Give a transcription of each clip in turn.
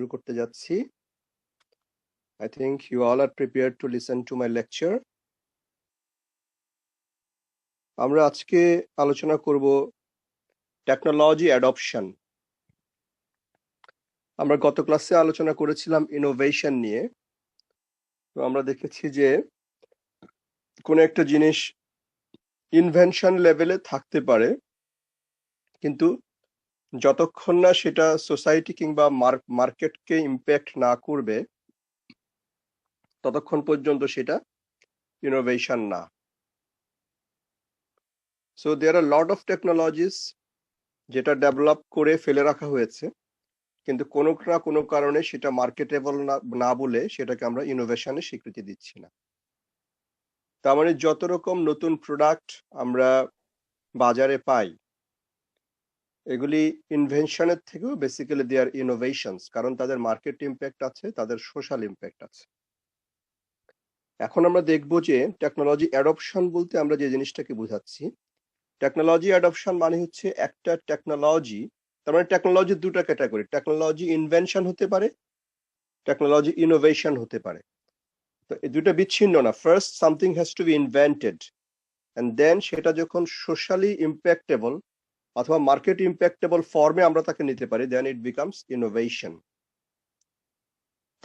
শুরু করতে যাচ্ছি। I think you all are prepared to listen to my lecture. আমরা আজকে আলোচনা করব টেকনোলজি অ্যাডপশন। আমরা গত ক্লাসে আলোচনা করেছিলাম ইনোভেশন নিয়ে। তো আমরা দেখেছি যে কোন একটা জিনিস ইনভেনশন লেভেলে থাকতে পারে, কিন্তু যতক্ষণ না সেটা সোসাইটি কিংবা মার্কেটকে ইম্প্যাক্ট না করবে ততক্ষণ পর্যন্ত সেটা ইনোভেশন না। So there are lot of technologies যেটা ডেভেলপ করে ফেলে রাখা হয়েছে, কিন্তু কোনো না কোনো কারণে সেটা মার্কেটেবল না বলে সেটাকে আমরা ইনোভেশনের স্বীকৃতি দিচ্ছি না। তার মানে যত রকম নতুন প্রোডাক্ট আমরা বাজারে পাই এগুলি ইনভেনশনের থেকেও বেসিক্যালি দে আর ইনোভেশনস, কারণ তাদের মার্কেট ইম্প্যাক্ট আছে, তাদের সোশ্যাল ইম্প্যাক্ট আছে। এখন আমরা দেখব যে টেকনোলজি অ্যাডপশন বলতে আমরা যে জিনিসটাকে বোঝাচ্ছি, টেকনোলজি অ্যাডপশন মানে হচ্ছে একটা টেকনোলজি, তার মানে টেকনোলজির দুটো ক্যাটাগরি, টেকনোলজি ইনভেনশন হতে পারে, টেকনোলজি ইনোভেশন হতে পারে। তো এই দুটো বিচ্ছিন্ন না। First something has to be invented and then সেটা যখন সোশ্যালি ইম্প্যাক্টেবল অথবা মার্কেট ইম্প্যাক্টেবল ফর্মে আমরা তাকে নিতে পারি, দেন ইট বিকামস ইনোভেশন।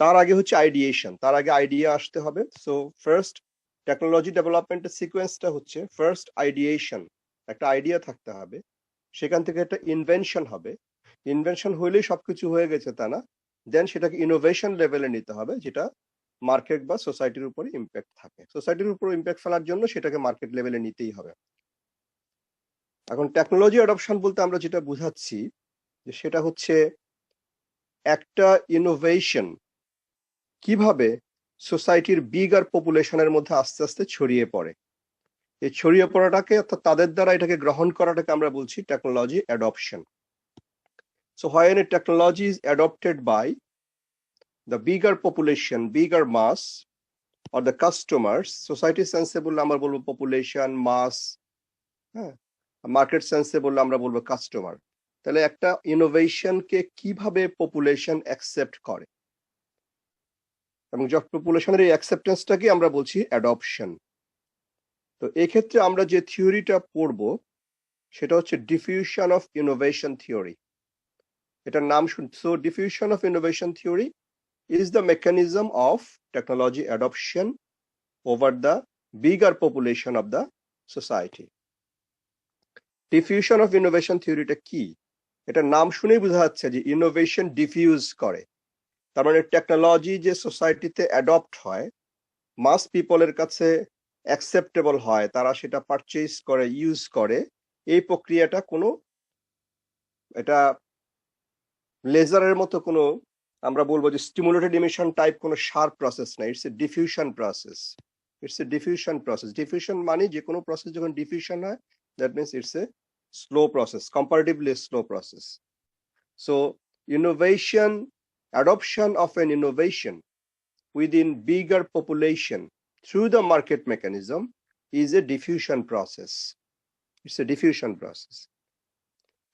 তার আগে হচ্ছে আইডিয়েশন, তার আগে আইডিয়া আসতে হবে। সো ফার্স্ট টেকনোলজি ডেভেলপমেন্টের সিকোয়েন্সটা হচ্ছে ফার্স্ট আইডিয়েশন, একটা আইডিয়া থাকতে হবে, সেখান থেকে একটা ইনভেনশন হবে। ইনভেনশন হইলেই সবকিছু হয়ে গেছে তা না, দেন সেটাকে ইনোভেশন লেভেলে নিতে হবে, যেটা মার্কেট বা সোসাইটির উপরে ইম্প্যাক্ট থাকে। সোসাইটির উপর ইম্প্যাক্ট ফেলার জন্য সেটাকে মার্কেট লেভেলে নিতেই হবে। এখন টেকনোলজি অ্যাডপশন বলতে আমরা যেটা বুঝাচ্ছি যে সেটা হচ্ছে একটা ইনোভেশন কিভাবে সোসাইটির বিগার পপুলেশনের মধ্যে আস্তে আস্তে ছড়িয়ে পড়ে। এই ছড়িয়ে পড়াটাকে অর্থাৎ তাদের দ্বারা এটাকে গ্রহণ করাটাকে আমরা বলছি technology adoption. So when a technology is adopted by the bigger population, bigger mass or the customers, society sense বললে আমরা বলবো পপুলেশন, মাস, হ্যাঁ, মার্কেট সেন্সে বললে আমরা বলবো কাস্টমার। তাহলে একটা ইনোভেশনকে কিভাবে পপুলেশন অ্যাকসেপ্ট করে এবং পপুলেশনের এই অ্যাকসেপ্টেন্সটাকে আমরা বলছি অ্যাডপশন। তো এই ক্ষেত্রে আমরা যে থিওরিটা পড়বো সেটা হচ্ছে ডিফিউশন অফ ইনোভেশন থিওরি। এটার নাম শুনছো, diffusion of innovation theory is the mechanism of technology adoption over the bigger population of the society. Diffusion of innovation theory টা কি? এটার নাম শুনেই বোঝা যাচ্ছে যে ইনোভেশন ডিফিউজ করে। তার মানে টেকনোলজি যে সোসাইটিতে অ্যাডপ্ট হয়, মাস পিপলের কাছে অ্যাকসেপ্টেবল হয়, তারা সেটা পারচেজ করে, ইউজ করে, এই প্রক্রিয়াটা কোনো এটা লেজারের মতো কোনো আমরা বলবো যে স্টিমুলেটেড ইমিশন টাইপ কোনো শার্প প্রসেস না, it's a diffusion process. It's a diffusion process. Diffusion মানে যে কোনো প্রসেস যখন ডিফিউশন হয়, that means it's a slow process, comparatively slow process. So innovation, adoption of an innovation within bigger population through the market mechanism is a diffusion process. It's a diffusion process.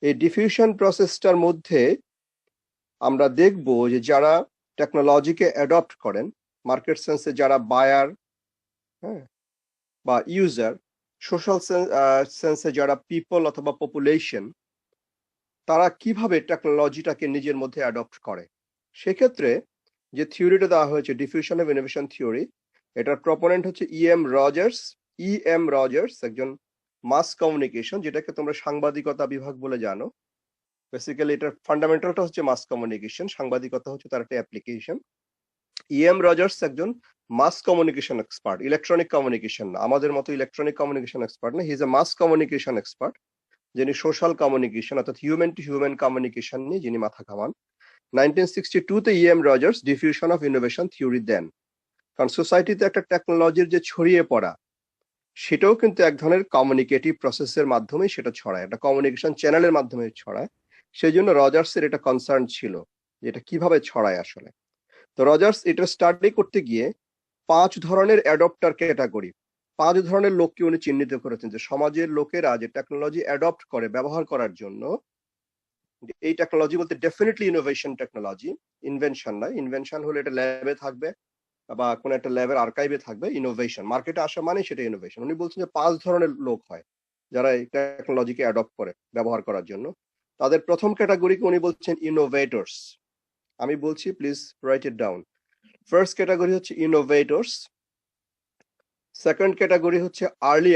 এই diffusion প্রসেসটার মধ্যে আমরা দেখব যে যারা টেকনোলজিকে adopt করেন, market সেন্সে যারা buyer, হ্যাঁ, বা ইউজার, সোশ্যাল সেন্সে যারা পিপল অথবা পপুলেশন, তারা কিভাবে টেকনোলজিটাকে নিজের মধ্যে অ্যাডপ্ট করে। সেক্ষেত্রে যে থিওরিটা দেওয়া হয়েছে ডিফিউশন অফ ইনোভেশন থিওরি, এটার প্রপোনেন্ট হচ্ছে ইএম রজার্স, একজন মাস কমিউনিকেশন, যেটাকে তোমরা সাংবাদিকতা বিভাগ বলে জানো। বেসিক্যালি এটার ফান্ডামেন্টালটা হচ্ছে মাস কমিউনিকেশন, সাংবাদিকতা হচ্ছে তার একটা অ্যাপ্লিকেশন। ইএম রজার্স একজন mass communication expert, electronic communication না, আমাদের মতো ইলেকট্রনিক কমিউনিকেশন এক্সপার্ট না, he is a mass communication expert, যিনি সোশ্যাল কমিউনিকেশন অর্থাৎ হিউম্যান টু হিউম্যান কমিউনিকেশন নিয়ে যিনি মাথা ঘামান। 1962-তে E M Rogers diffusion of innovation theory দেন। কারণ সোসাইটিতে একটা টেকনোলজির যে ছড়িয়ে পড়া, সেটাও কিন্তু এক ধরনের কমিউনিকেটিভ প্রসেসের মাধ্যমেই সেটা ছড়ায়, একটা কমিউনিকেশন চ্যানেলের মাধ্যমে ছড়ায়। সেই জন্য রজার্সের এটা কনসার্ন ছিল যে এটা কিভাবে ছড়ায় আসলে। তো রজার্স এটা স্টাডি করতে গিয়ে 5 ধরনের অ্যাডপ্টার ক্যাটাগরি, 5 ধরনের লোককে উনি চিহ্নিত করেছেন যে সমাজের লোকেরা যে টেকনোলজি অ্যাডপ্ট করে ব্যবহার করার জন্য এই টেকনোলজি বলতে ডেফিনেটলি ইনোভেশন টেকনোলজি, ইনভেনশন নয়। ইনভেনশন হলে এটা ল্যাবে থাকবে বা কোন একটা ল্যাবের আর্কাইভে থাকবে। ইনোভেশন মার্কেটে আসা মানে সেটা ইনোভেশন। উনি বলছেন যে 5 ধরনের লোক হয় যারা এই টেকনোলজিকে অ্যাডপ্ট করে ব্যবহার করার জন্য। তাদের প্রথম ক্যাটাগরিকে উনি বলছেন ইনোভেটরস। আমি বলছি, please write it down. First category হচ্ছে ইনোভেটরস, সেকেন্ড ক্যাটাগরি হচ্ছে আর্লি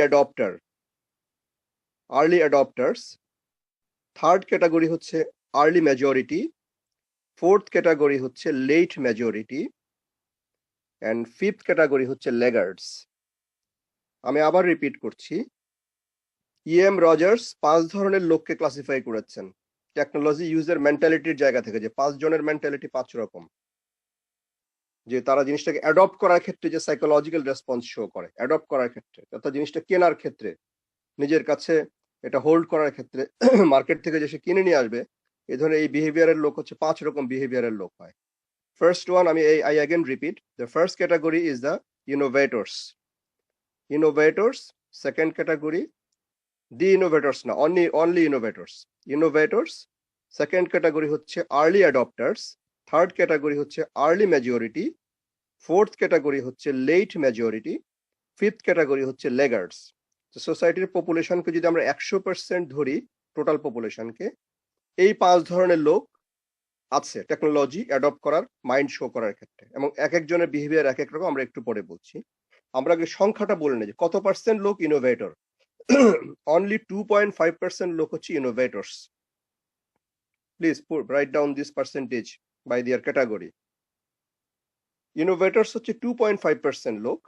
অ্যাডপ্টার্স, থার্ড ক্যাটাগরি হচ্ছে আর্লি মেজরিটি, ফোর্থ ক্যাটাগরি হচ্ছে late majority, and fifth category হচ্ছে লেগার্ডস। আমি আবার রিপিট করছি, ইএম রজার্স 5 ধরনের লোককে ক্লাসিফাই করেছেন টেকনোলজি ইউজের মেন্টালিটির জায়গা থেকে, যে 5 জনের মেন্টালিটি 5 রকম, যে তারা জিনিসটাকে অ্যাডপ্ট করার ক্ষেত্রে যে সাইকোলজিক্যাল রেসপন্স শো করে, অ্যাডপ্ট করার ক্ষেত্রে অর্থাৎ জিনিসটা কেনার ক্ষেত্রে, নিজের কাছে এটা হোল্ড করার ক্ষেত্রে, মার্কেট থেকে যে সে কিনে নিয়ে আসবে, এই ধরনের এই বিহেভিয়ারের লোক হচ্ছে 5 রকম বিহেভিয়ারের লোক হয়। First one, I again repeat, the first category is the innovators. Second category, the innovators না, only innovators. Second category হচ্ছে early adopters, third category হচ্ছে early majority, fourth category হচ্ছে late majority, fifth category হচ্ছে laggards. তো সোসাইটির পপুলেশনকে যদি আমরা 100% ধরি, টোটাল পপুলেশনকে, এই 5 ধরনের লোক আছে টেকনোলজি অ্যাডপ্ট করার, মাইন্ড শো করার ক্ষেত্রে, এবং এক একজনের বিহেভিয়ার এক এক রকম, আমরা একটু পরে বলছি। আমরা আগে সংখ্যাটা বলে নিই যে কত পার্সেন্ট লোক ইনোভেটর। অনলি 2.5% লোক হচ্ছে innovators. Please write down this percentage by their category. Innovators হচ্ছে 2.5% লোক,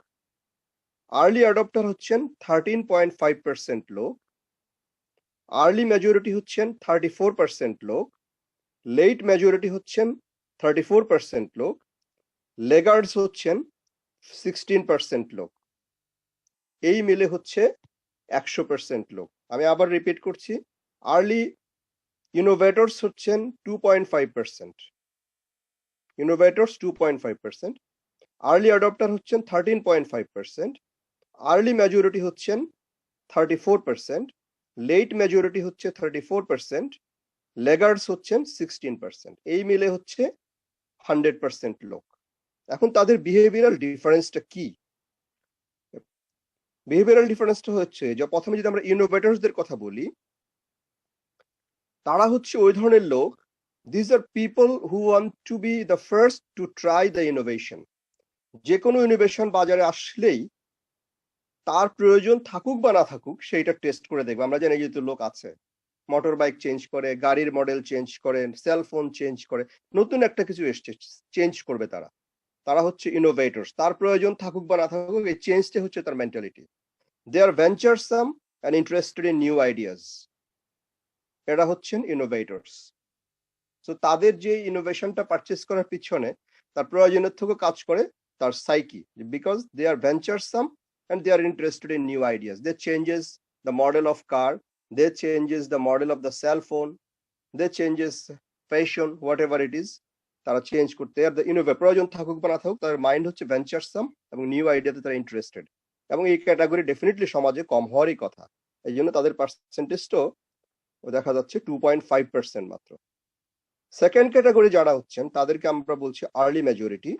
আর্লি অ্যাডপ্টার হচ্ছেন 13.5% লোক, আর্লি মেজরিটি হচ্ছেন 34% লোক, লেট মেজরিটি হচ্ছেন 34% লোক, লেগার্ডস হচ্ছেন 16% লোক। এই মিলে হচ্ছে 100% লোক। আমি আবার রিপিট করছি, আর্লি ইনোভেটরস হচ্ছেন 2.5%, ইনোভেটরস 2.5%, আর্লি অ্যাডপ্টার হচ্ছেন 13.5%, আর্লি মেজরিটি হচ্ছেন 34%, লেট মেজরিটি হচ্ছে 34%, লেগার্ডস হচ্ছেন 16%। এই মিলে হচ্ছে 100% লোক। এখন তাদের বিহেভিয়ারাল ডিফারেন্সটা কি? বিহেভিয়ারাল ডিফারেন্সটা হচ্ছে যে প্রথমে যদি আমরা ইনোভেটরসদের কথা বলি, তারা হচ্ছে ওই ধরনের লোক, this are people who want to be the first to try the innovation. যে কোনো ইনোভেশন বাজারে আসলেই তার প্রয়োজন থাকুক বা না থাকুক সেইটা টেস্ট করে দেখবে। আমরা জানি যেহেতু লোক আছে মোটর বাইক চেঞ্জ করে, গাড়ির মডেল চেঞ্জ করে, সেলফোন চেঞ্জ করে, নতুন একটা কিছু এসছে চেঞ্জ করবে তারা। তারা হচ্ছে ইনোভেটরস। তার প্রয়োজন থাকুক বা না থাকুক, এই চেঞ্জটা হচ্ছে তার mentality. They are venturesome and interested in new ideas. এরা হচ্ছেন ইনোভেটরস। তো তাদের যে ইনোভেশনটা পারচেস করার পিছনে তার প্রয়োজনের থেকে কাজ করে তার psyche, because they are venturesome and they are interested in new ideas. They changes the model of car, they changes the model of the cell phone, they changes fashion, whatever it is. তারা change করতে are the innovate, প্রয়োজন থাকুক বা না থাকুক তার mind হচ্ছে ভেঞ্চারসাম এবং নিউ আইডিয়াতে তারা ইন্টারেস্টেড। এবং এই ক্যাটাগরি ডেফিনেটলি সমাজে কম হওয়ারই কথা, এই জন্য তাদের পার্সেন্টেজটাও দেখা যাচ্ছে 2.5% মাত্র। সেকেন্ড ক্যাটাগরি যারা হচ্ছেন তাদেরকে আমরা বলছি early majority,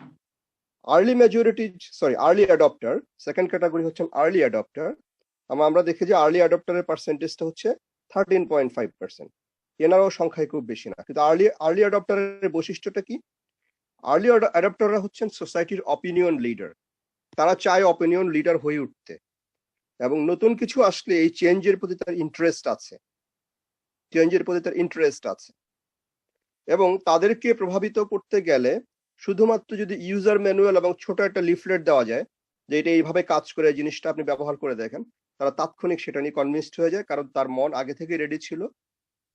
early adapter. Second category হচ্ছেন আর্লি অ্যাডপ্টার। আমরা দেখি যে আর্লি অ্যাডপ্টারের পার্সেন্টেজটা হচ্ছে 13.5%। এনারও সংখ্যায় খুব বেশি না, কিন্তু আর্লি অ্যাডপ্টারের বৈশিষ্ট্যটা কি? আর্লি অ্যাডপ্টাররা হচ্ছেন সোসাইটির অপিনিয়ন লিডার। তারা চায় অপিনিয়ন লিডার হয়ে উঠতে, এবং নতুন কিছু আসলে এই চেঞ্জের প্রতি তার ইন্টারেস্ট আছে। এবং তাদেরকে প্রভাবিত করতে গেলে শুধুমাত্র যদি ইউজার ম্যানুয়াল এবং ছোট একটা লিফলেট দেওয়া যায় যে এটা এইভাবে কাজ করে, জিনিসটা আপনি ব্যবহার করে দেখেন, তারা তাৎক্ষণিক সেটা নিয়ে কনভিন্সড হয়ে যায়, কারণ তার মন আগে থেকে রেডি ছিল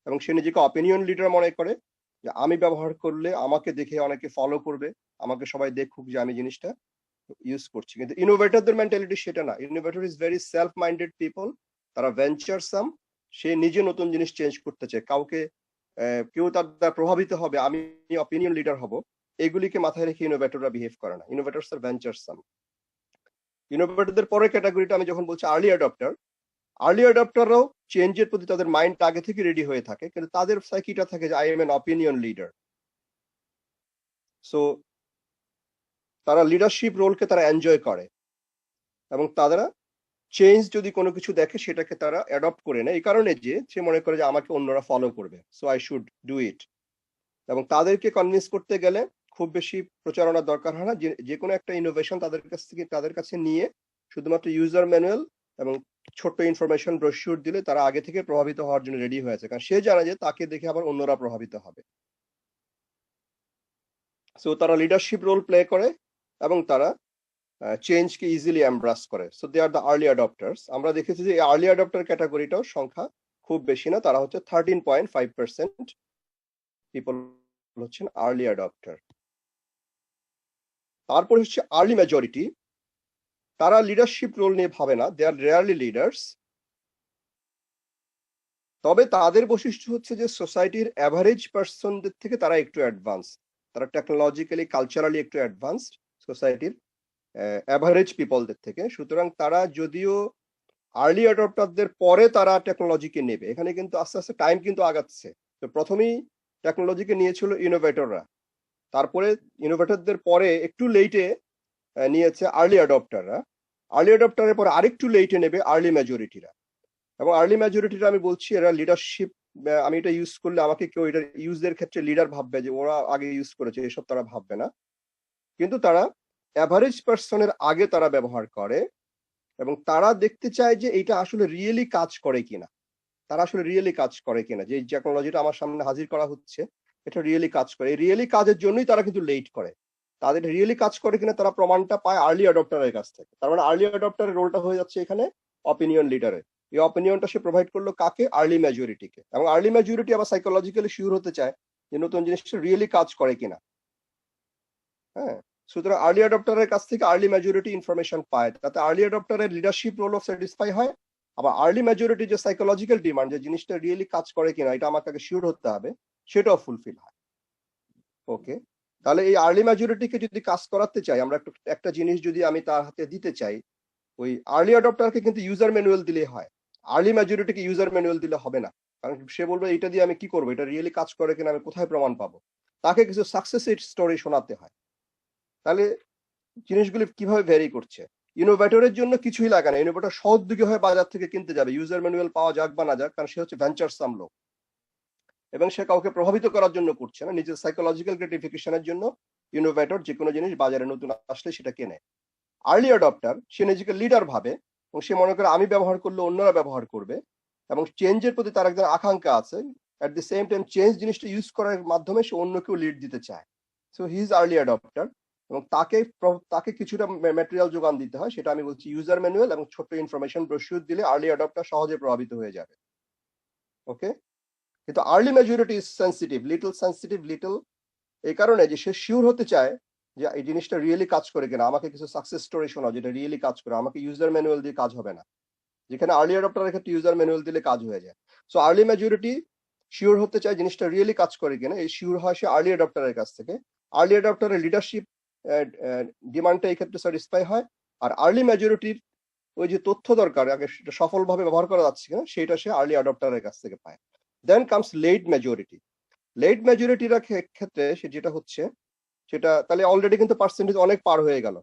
এবং সে নিজেকে অপিনিয়ন লিডার মনে করে যে আমি ব্যবহার করলে আমাকে দেখে অনেকে ফলো করবে, আমাকে সবাই দেখুক যে আমি জিনিসটা ইউজ করছি। কিন্তু ইনোভেটরদের মেন্টালিটি সেটা না। Innovator is very self minded people. তারা ভেঞ্চারসাম, সে নিজে নতুন জিনিস চেঞ্জ করতে চায়, কেউ তার দ্বারা প্রভাবিত হবে, আমি অপিনিয়ন লিডার হব, এগুলিকে মাথায় রেখে ইনোভেটররা বিহেভ করে না। ইনোভেটরস আর ভেঞ্চারসাম। ইনোভেটরদের পরের ক্যাটাগরিটা আমি যখন বলছি আর্লি অ্যাডপ্টার, আর্লি অ্যাডাপ্টাররাও চেঞ্জের প্রতি তাদের মাইন্ড আগে থেকে রেডি হয়ে থাকে, কিন্তু তাদের সাইকিটা থাকে যে I am an opinion leader. So তারা লিডারশিপ রোলকে তারা এনজয় করে, এবং তারা চেঞ্জ যদি কোনো কিছু দেখে সেটাকে তারা অ্যাডপ্ট করে নেয়, এই কারণে যে সে মনে করে যে আমাকে অন্যরা ফলো করবে, so I should do it. এবং তাদেরকে কনভিন্স করতে গেলে খুব বেশি প্রচারণার দরকার হয় না, যে কোনো একটা ইনোভেশন তাদের কাছে নিয়ে শুধুমাত্র ইউজার ম্যানুয়াল এবং ছোট্ট ইনফরমেশন ব্রোশিউর দিলে তারা আগে থেকে প্রভাবিত হওয়ার জন্য রেডি হয়েছে, কারণ সে জানে যে তাকে দেখে আবার অন্যরা প্রভাবিত হবে। সো তারা লিডারশিপ রোল প্লে করে এবং তারা চেঞ্জকে ইজিলি এমব্রাস করে। So they are the early adopters. আমরা দেখেছি যে এই আর্লি অ্যাডপ্টার ক্যাটাগরিটাও সংখ্যা খুব বেশি না, তারা হচ্ছে 13.5% পিপল হচ্ছেন আর্লি অ্যাডপ্টার। তারপরে হচ্ছে আর্লি মেজরিটি। তারা লিডারশিপ রোল নিয়ে ভাবে না, দে আর রেয়ারলি লিডার্স। তবে তাদের বৈশিষ্ট্য হচ্ছে যে সোসাইটির অ্যাভারেজ পার্সনদের থেকে তারা একটু অ্যাডভান্স, তারা টেকনোলজিক্যালি কালচারালি একটু অ্যাডভান্সড সোসাইটির অ্যাভারেজ পিপলদের থেকে। সুতরাং তারা যদিও আর্লি অ্যাডপ্টারদের পরে তারা টেকনোলজিকে নেবে, এখানে কিন্তু আস্তে আস্তে টাইম কিন্তু আগাচ্ছে। তো প্রথমেই টেকনোলজিকে নিয়েছিল ইনোভেটররা, তারপরে ইনোভেটরদের পরে একটু লেটে নিয়েছে আর্লি অ্যাডপ্টাররা, আর্লি অ্যাডপ্টারের পরে আরেকটু লেটে নেবে আর্লি মেজরিটিরা। এবং আর্লি মেজরিটিরা আমি বলছি এরা লিডারশিপ, আমি এটা ইউজ করলে আমাকে কেউ এটা ইউজের ক্ষেত্রে লিডার ভাববে যে ওরা আগে ইউজ করেছে, এসব তারা ভাববে না। কিন্তু তারা অ্যাভারেজ পার্সনের আগে তারা ব্যবহার করে, এবং তারা দেখতে চায় যে এটা আসলে রিয়েলি কাজ করে কিনা, তারা আসলে রিয়েলি কাজ করে কিনা, যে টেকনোলজিটা আমার সামনে হাজির করা হচ্ছে এটা রিয়েলি কাজ করে। এই রিয়েলি কাজের জন্যই তারা কিন্তু লেট করে। তাদের রিয়েলি কাজ করে কিনা তারা প্রমাণটা পায় আর্লি অ্যাডপ্টারের কাছ থেকে। তার মানে আর্লি অ্যাডপ্টারের রোলটা হয়ে যাচ্ছে এখানে অপিনিয়ন লিডারের। এই অপিনিয়নটা সে প্রোভাইড করলো কাকে? আর্লি মেজরিটিকে। এবং আর্লি মেজরিটি আবার সাইকোলজিক্যালি শিওর হতে চায় যে নতুন জিনিসটা রিয়েলি কাজ করে কিনা। হ্যাঁ, সুতরাং আর্লি অ্যাডপ্টারের কাছ থেকে আর্লি মেজরিটি ইনফরমেশন পায়, তাতে আর্লি অ্যাডপ্টারের লিডারশিপ রোলও স্যাটিসফাই হয়। আবার আর্লি মেজরিটি যে সাইকোলজিক্যাল ডিমান্ড, যে জিনিসটা রিয়েলি কাজ করে কিনা এটা আমাকে আগে শিওর হতে হবে, সেটাও ফুলফিল হয়। ওকে, তাহলে এই আর্লি মেজরিটিকে যদি কাজ করাতে চাই আমরা, একটা জিনিস যদি আমি তার হাতে দিতে চাই, ওই আর্লি অ্যাডপ্টারকে কিন্তু ইউজার ম্যানুয়াল দিলে হয়, আর্লি মেজরিটিকে ইউজার ম্যানুয়াল দিলে হবে না। কারণ সে বলবে এটা দিয়ে আমি কি করবো, এটা রিয়েলি কাজ করে কিনা আমি কোথায় প্রমাণ পাবো? তাকে কিছু সাকসেস স্টোরি শোনাতে হয়। তাহলে জিনিসগুলি কিভাবে ভ্যারি করছে? ইনোভেটরের জন্য কিছুই লাগে না, ইনোভেটর সহযোগী হয়ে বাজার থেকে কিনতে যাবে, ইউজার ম্যানুয়াল পাওয়া যাক বা না যাক, কারণ সে হচ্ছে ভেঞ্চার সাম লোক, এবং সে কাউকে প্রভাবিত করার জন্য করছে না, নিজের সাইকোলজিক্যাল গ্রেটিফিকেশনের জন্য ইনোভেটর যে কোনো জিনিস বাজারে নতুন আসলে সেটা কেনে। আর্লি অ্যাডপ্টার সে নিজেকে লিডার ভাবে, এবং সে মনে করে আমি ব্যবহার করলে অন্যরা ব্যবহার করবে, এবং চেঞ্জের প্রতি তার একজন আকাঙ্ক্ষা আছে। At the same time change জিনিসটা ইউজ করার মাধ্যমে সে অন্যকেও লিড দিতে চায়। So he is early adopter, এবং তাকে কিছুটা ম্যাটেরিয়াল যোগান দিতে হয়, সেটা আমি বলছি ইউজার ম্যানুয়াল এবং ছোট্ট ইনফরমেশন ব্রোশিউর দিলে আর্লি অ্যাডপ্টার সহজে প্রভাবিত হয়ে যাবে। ওকে, কিন্তু early majority is sensitive little, এই কারণে যে সে শিওর হতে চায় যে এই জিনিসটা রিয়েলি কাজ করে কিনা, আমাকে কিছু সাকসেস স্টোরি শোনাও যেটা রিয়েলি কাজ করে, আমাকে ইউজার ম্যানুয়াল দিয়ে কাজ হবে না, যেখানে আর্লি অ্যাডপ্টারের ক্ষেত্রে ইউজার ম্যানুয়াল দিলে কাজ হয়ে যায়। সো আর্লি মেজরিটি শিওর হতে চায় জিনিসটা রিয়েলি কাজ করে কিনা, এই শিওর হয় সে আর্লি অ্যাডপ্টারের কাছ থেকে। আর্লি অ্যাডপ্টারের লিডারশিপ ডিমান্ডটা এই ক্ষেত্রে স্যাটিসফাই হয়, আর আর্লি মেজরিটির ওই যে তথ্য দরকার আগে সেটা সফলভাবে ব্যবহার করা যাচ্ছে কিনা সেটা সে আর্লি অ্যাডপ্টারের কাছ থেকে পায়। Then comes late majority. Late মেজরিটির ক্ষেত্রে সে যেটা হচ্ছে সেটা, তাহলে অলরেডি কিন্তু পার্সেন্টেজ অনেক পার হয়ে গেল।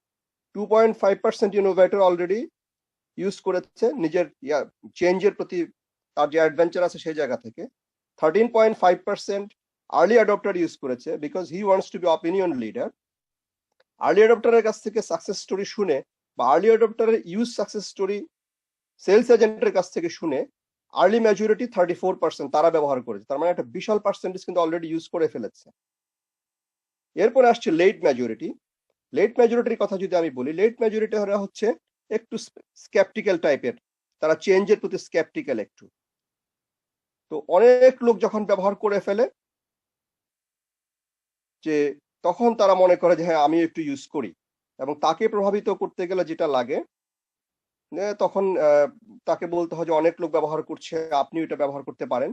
2.5% ইনোভেটর অলরেডি ইউজ করেছে নিজের চেঞ্জের প্রতি তার যে অ্যাডভেঞ্চার আছে সেই জায়গা থেকে। 13.5% আর্লি অ্যাডপ্টার ইউজ করেছে because he wants to be opinion leader. Early অ্যাডপ্টারের কাছ থেকে সাকসেস স্টোরি শুনে বা আর্লি অ্যাডপ্টারের ইউজ সাকসেস স্টোরি সেলস এজেন্টের কাছ থেকে শুনে আর্লি মেজরিটি 34% তারা ব্যবহার করেছে। তার মানে একটা বিশাল পার্সেন্টেজ কিন্তু অলরেডি ইউজ করে ফেলেছে। এরপরে আসছে লেট মেজরিটি। লেট মেজরিটির কথা যদি আমি বলি, লেট মেজরিটি হচ্ছে একটু স্কেপটিক্যাল টাইপের, তারা চেঞ্জের প্রতি স্কেপটিক্যাল একটু। তো অনেক লোক যখন ব্যবহার করে ফেলে যে তখন তারা মনে করে যে হ্যাঁ আমি একটু ইউজ করি, এবং তাকে প্রভাবিত করতে গেলে যেটা লাগে তখন তাকে বলতে হয় যে অনেক লোক ব্যবহার করছে, আপনি এটা ব্যবহার করতে পারেন।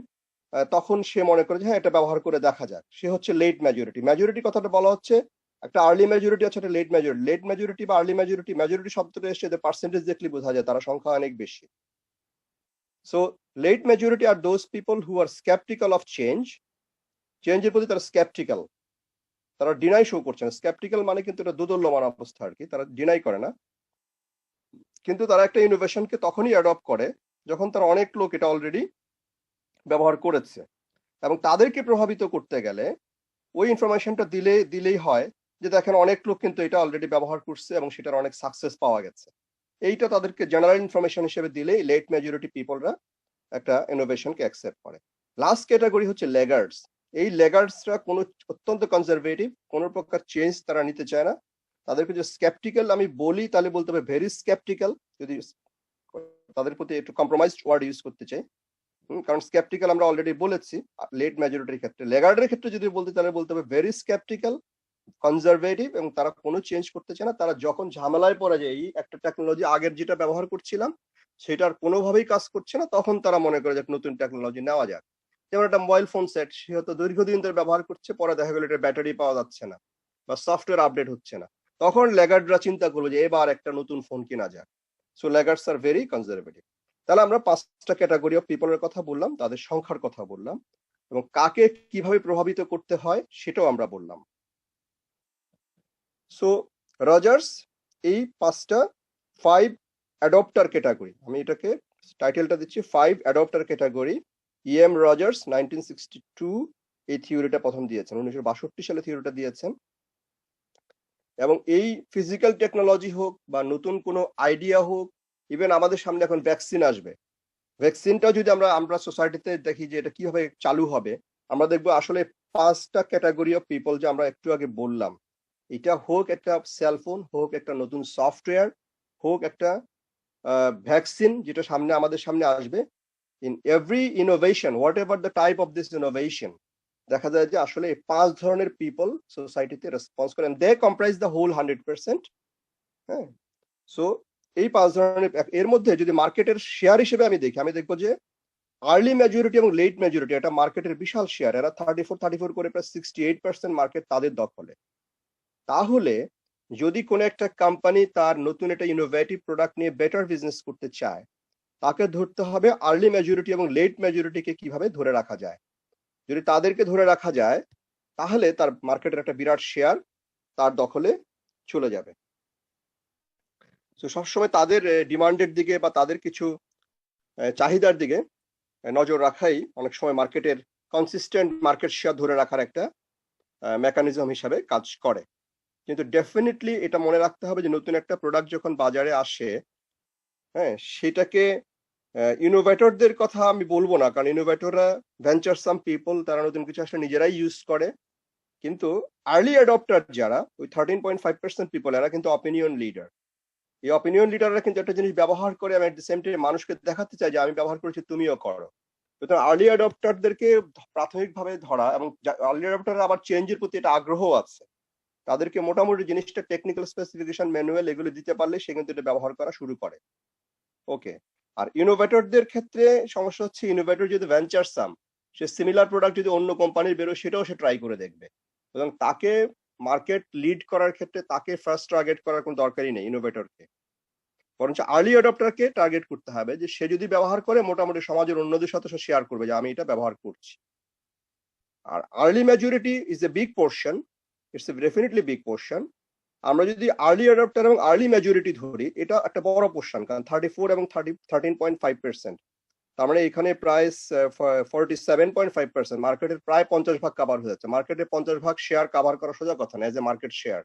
তখন সে মনে করে যে হ্যাঁ এটা ব্যবহার করে দেখা যাক, সে হচ্ছে লেট মেজরিটি। মেজরিটি কথাটা বলা হচ্ছে একটা আর্লি মেজরিটি আছে, একটা লেট মেজরিটি। লেট মেজরিটি বা আর্লি মেজরিটি, মেজরিটি শব্দটা এসে পার্সেন্টেজ দেখলে বোঝা যায় তারা সংখ্যা অনেক বেশি। So late majority are those people who are sceptical of চেঞ্জের প্রতি তারা স্কেপটিক্যাল, তারা ডিনাই শো করছে না। স্কেপটিক্যাল মানে কিন্তু এটা দোদুল্যমান অবস্থা আর কি, তারা ডিনাই করে না, কিন্তু তারা একটা ইনোভেশনকে তখনই অ্যাডপ্ট করে যখন তারা অনেক লোক এটা অলরেডি ব্যবহার করেছে, এবং তাদেরকে প্রভাবিত করতে গেলে ওই ইনফরমেশনটা দিলেই হয় যে দেখেন অনেক লোক কিন্তু এটা অলরেডি ব্যবহার করছে এবং সেটার অনেক সাকসেস পাওয়া গেছে। এইটা তাদেরকে জেনারেল ইনফরমেশন হিসেবে দিলেই লেট মেজরিটি পিপলরা একটা ইনোভেশনকে অ্যাকসেপ্ট করে। লাস্ট ক্যাটাগরি হচ্ছে লেগার্ডস। এই লেগার্ডসরা কোনো অত্যন্ত কনজারভেটিভ, কোনো প্রকার চেঞ্জ তারা নিতে চায় না। তাদেরকে যে স্কেপটিক্যাল আমি বলি তাহলে বলতে হবে ভেরি স্কেপটিক্যাল, যদি তাদের প্রতি একটু কম্প্রোমাইজড ওয়ার্ড ইউজ করতে চাই। কারণ স্কেপটিক্যাল আমরা অলরেডি বলেছি লেট মেজরিটির ক্ষেত্রে। লেগার্ডের ক্ষেত্রে যদি বলতে তাহলে বলতে হবে ভেরি স্কেপটিক্যাল, কনজারভেটিভ, এবং তারা কোনো চেঞ্জ করতে চায় না। তারা যখন ঝামেলায় পড়ে যায় এই একটা টেকনোলজি আগের যেটা ব্যবহার করছিলাম সেটার কোনোভাবেই কাজ করছে না, তখন তারা মনে করে যে নতুন টেকনোলজি নেওয়া যাক। যেমন একটা মোবাইল ফোন সেট, সে হয়তো দীর্ঘদিন ধরে ব্যবহার করছে, পরে দেখা গেল এটা ব্যাটারি পাওয়া যাচ্ছে না বা সফটওয়্যার আপডেট হচ্ছে না, তখন লেগার্ডরা চিন্তা করবে যে এবার একটা নতুন ফোন কেনা যাক। So laggards are very conservative. তাহলে আমরা 5টা ক্যাটাগরি অফ পিপলের কথা বললাম, তাদের সংখ্যার কথা বললাম, এবং কাকে কিভাবে প্রভাবিত করতে হয় সেটাও আমরা বললাম। সো রজার্স এই 5টা 5 অ্যাডপ্টার ক্যাটাগরি, আমি এটাকে টাইটেলটা দিচ্ছি 5 অ্যাডপ্টার ক্যাটাগরি। ইএম রজার্স 1962 এই থিওরিটা প্রথম দিয়েছেন, 1962 সালে থিওরিটা দিয়েছেন। এবং এই ফিজিক্যাল টেকনোলজি হোক বা নতুন কোনো আইডিয়া হোক, ইভেন আমাদের সামনে এখন ভ্যাকসিন আসবে, ভ্যাকসিনটাও যদি আমরা সোসাইটিতে দেখি যে এটা কিভাবে চালু হবে, আমরা দেখবো আসলে 5টা ক্যাটাগরি অফ পিপল যে আমরা একটু আগে বললাম, এটা হোক একটা সেলফোন, হোক একটা নতুন সফটওয়্যার, হোক একটা ভ্যাকসিন যেটা সামনে আমাদের সামনে আসবে, in every innovation what ever the type of this innovation, দেখা যায় যে আসলে 5 ধরনের পিপল সোসাইটিতে রেসপন্স করেন, দে কম্প্রাইজ দ্য হোল 100%। হ্যাঁ, সো এই 5 ধরনের, এর মধ্যে যদি মার্কেটের শেয়ার হিসেবে আমি দেখি, আমি দেখবো যে আর্লি মেজরিটি এবং লেট মেজরিটি এটা মার্কেটের বিশাল শেয়ার, এরা 34 করে প্রায় 68% মার্কেট তাদের দখলে। তাহলে যদি কোনো একটা কোম্পানি তার নতুন একটা ইনোভেটিভ প্রোডাক্ট নিয়ে বেটার বিজনেস করতে চায়, তাকে ধরতে হবে আর্লি মেজরিটি এবং লেট মেজরিটিকে কিভাবে ধরে রাখা যায়। যদি তাদেরকে ধরে রাখা যায় তাহলে তার মার্কেটের একটা বিরাট শেয়ার তার দখলে চলে যাবে। তো সবসময় তাদের ডিমান্ডের দিকে বা তাদের কিছু চাহিদার দিকে নজর রাখাই অনেক সময় মার্কেটের কনসিস্টেন্ট মার্কেট শেয়ার ধরে রাখার একটা মেকানিজম হিসাবে কাজ করে। কিন্তু ডেফিনেটলি এটা মনে রাখতে হবে যে নতুন একটা প্রোডাক্ট যখন বাজারে আসে, হ্যাঁ, সেটাকে ইনোভেটরদের কথা আমি বলবো না, কারণ ইনোভেটররা ভেঞ্চার সাম পিপল, তারা নতুন কিছু আসলে নিজেরাই ইউজ করে। কিন্তু আর্লি অ্যাডপ্টার যারা, ওই 13.5% পিপল, এরা কিন্তু অপিনিয়ন লিডার। এই অপিনিয়ন লিডাররা কিন্তু একটা জিনিস ব্যবহার করে আমি এট দ্য সেম টাইম মানুষকে দেখাতে চাই যে আমি ব্যবহার করেছি, তুমিও করো। সুতরাং আর্লি অ্যাডপ্টারদেরকে প্রাথমিকভাবে ধরা, এবং আর্লি অ্যাডপ্টাররা আবার চেঞ্জের প্রতি একটা আগ্রহ আছে, তাদেরকে মোটামুটি জিনিসটা টেকনিক্যাল স্পেসিফিকেশন ম্যানুয়াল এগুলো দিতে পারলে সে কিন্তু এটা ব্যবহার করা শুরু করে। ওকে, আর ইনোভেটরদের ক্ষেত্রে সমস্যা হচ্ছে ইনোভেটর যদি ভেঞ্চার সাম, সে সিমিলার প্রোডাক্ট যদি অন্য কোম্পানির বেরোয় সেটাও সে ট্রাই করে দেখবে, এবং তাকে মার্কেট লিড করার ক্ষেত্রে তাকে ফার্স্ট টার্গেট করার কোনো দরকারই নেই ইনোভেটরকে, বরঞ্চ আর্লি অ্যাডপ্টারকে টার্গেট করতে হবে যে সে যদি ব্যবহার করে মোটামুটি সমাজের অন্যদের সাথে সে শেয়ার করবে যে আমি এটা ব্যবহার করছি। আর early majority is a big portion, it's a definitely big portion. আমরা যদি আর্লি অ্যাডপ্টার এবং আর্লি মেজরিটি ধরি, এটা একটা বড় পোর্শন, কারণ 34 এবং 13.5%, তার মানে এখানে প্রায় 47.5%, মার্কেটের প্রায় 50 ভাগ কাভার হয়ে যাচ্ছে। মার্কেটের 50 ভাগ শেয়ার কাভার করা সোজা কথা না, এজ এ মার্কেট শেয়ার।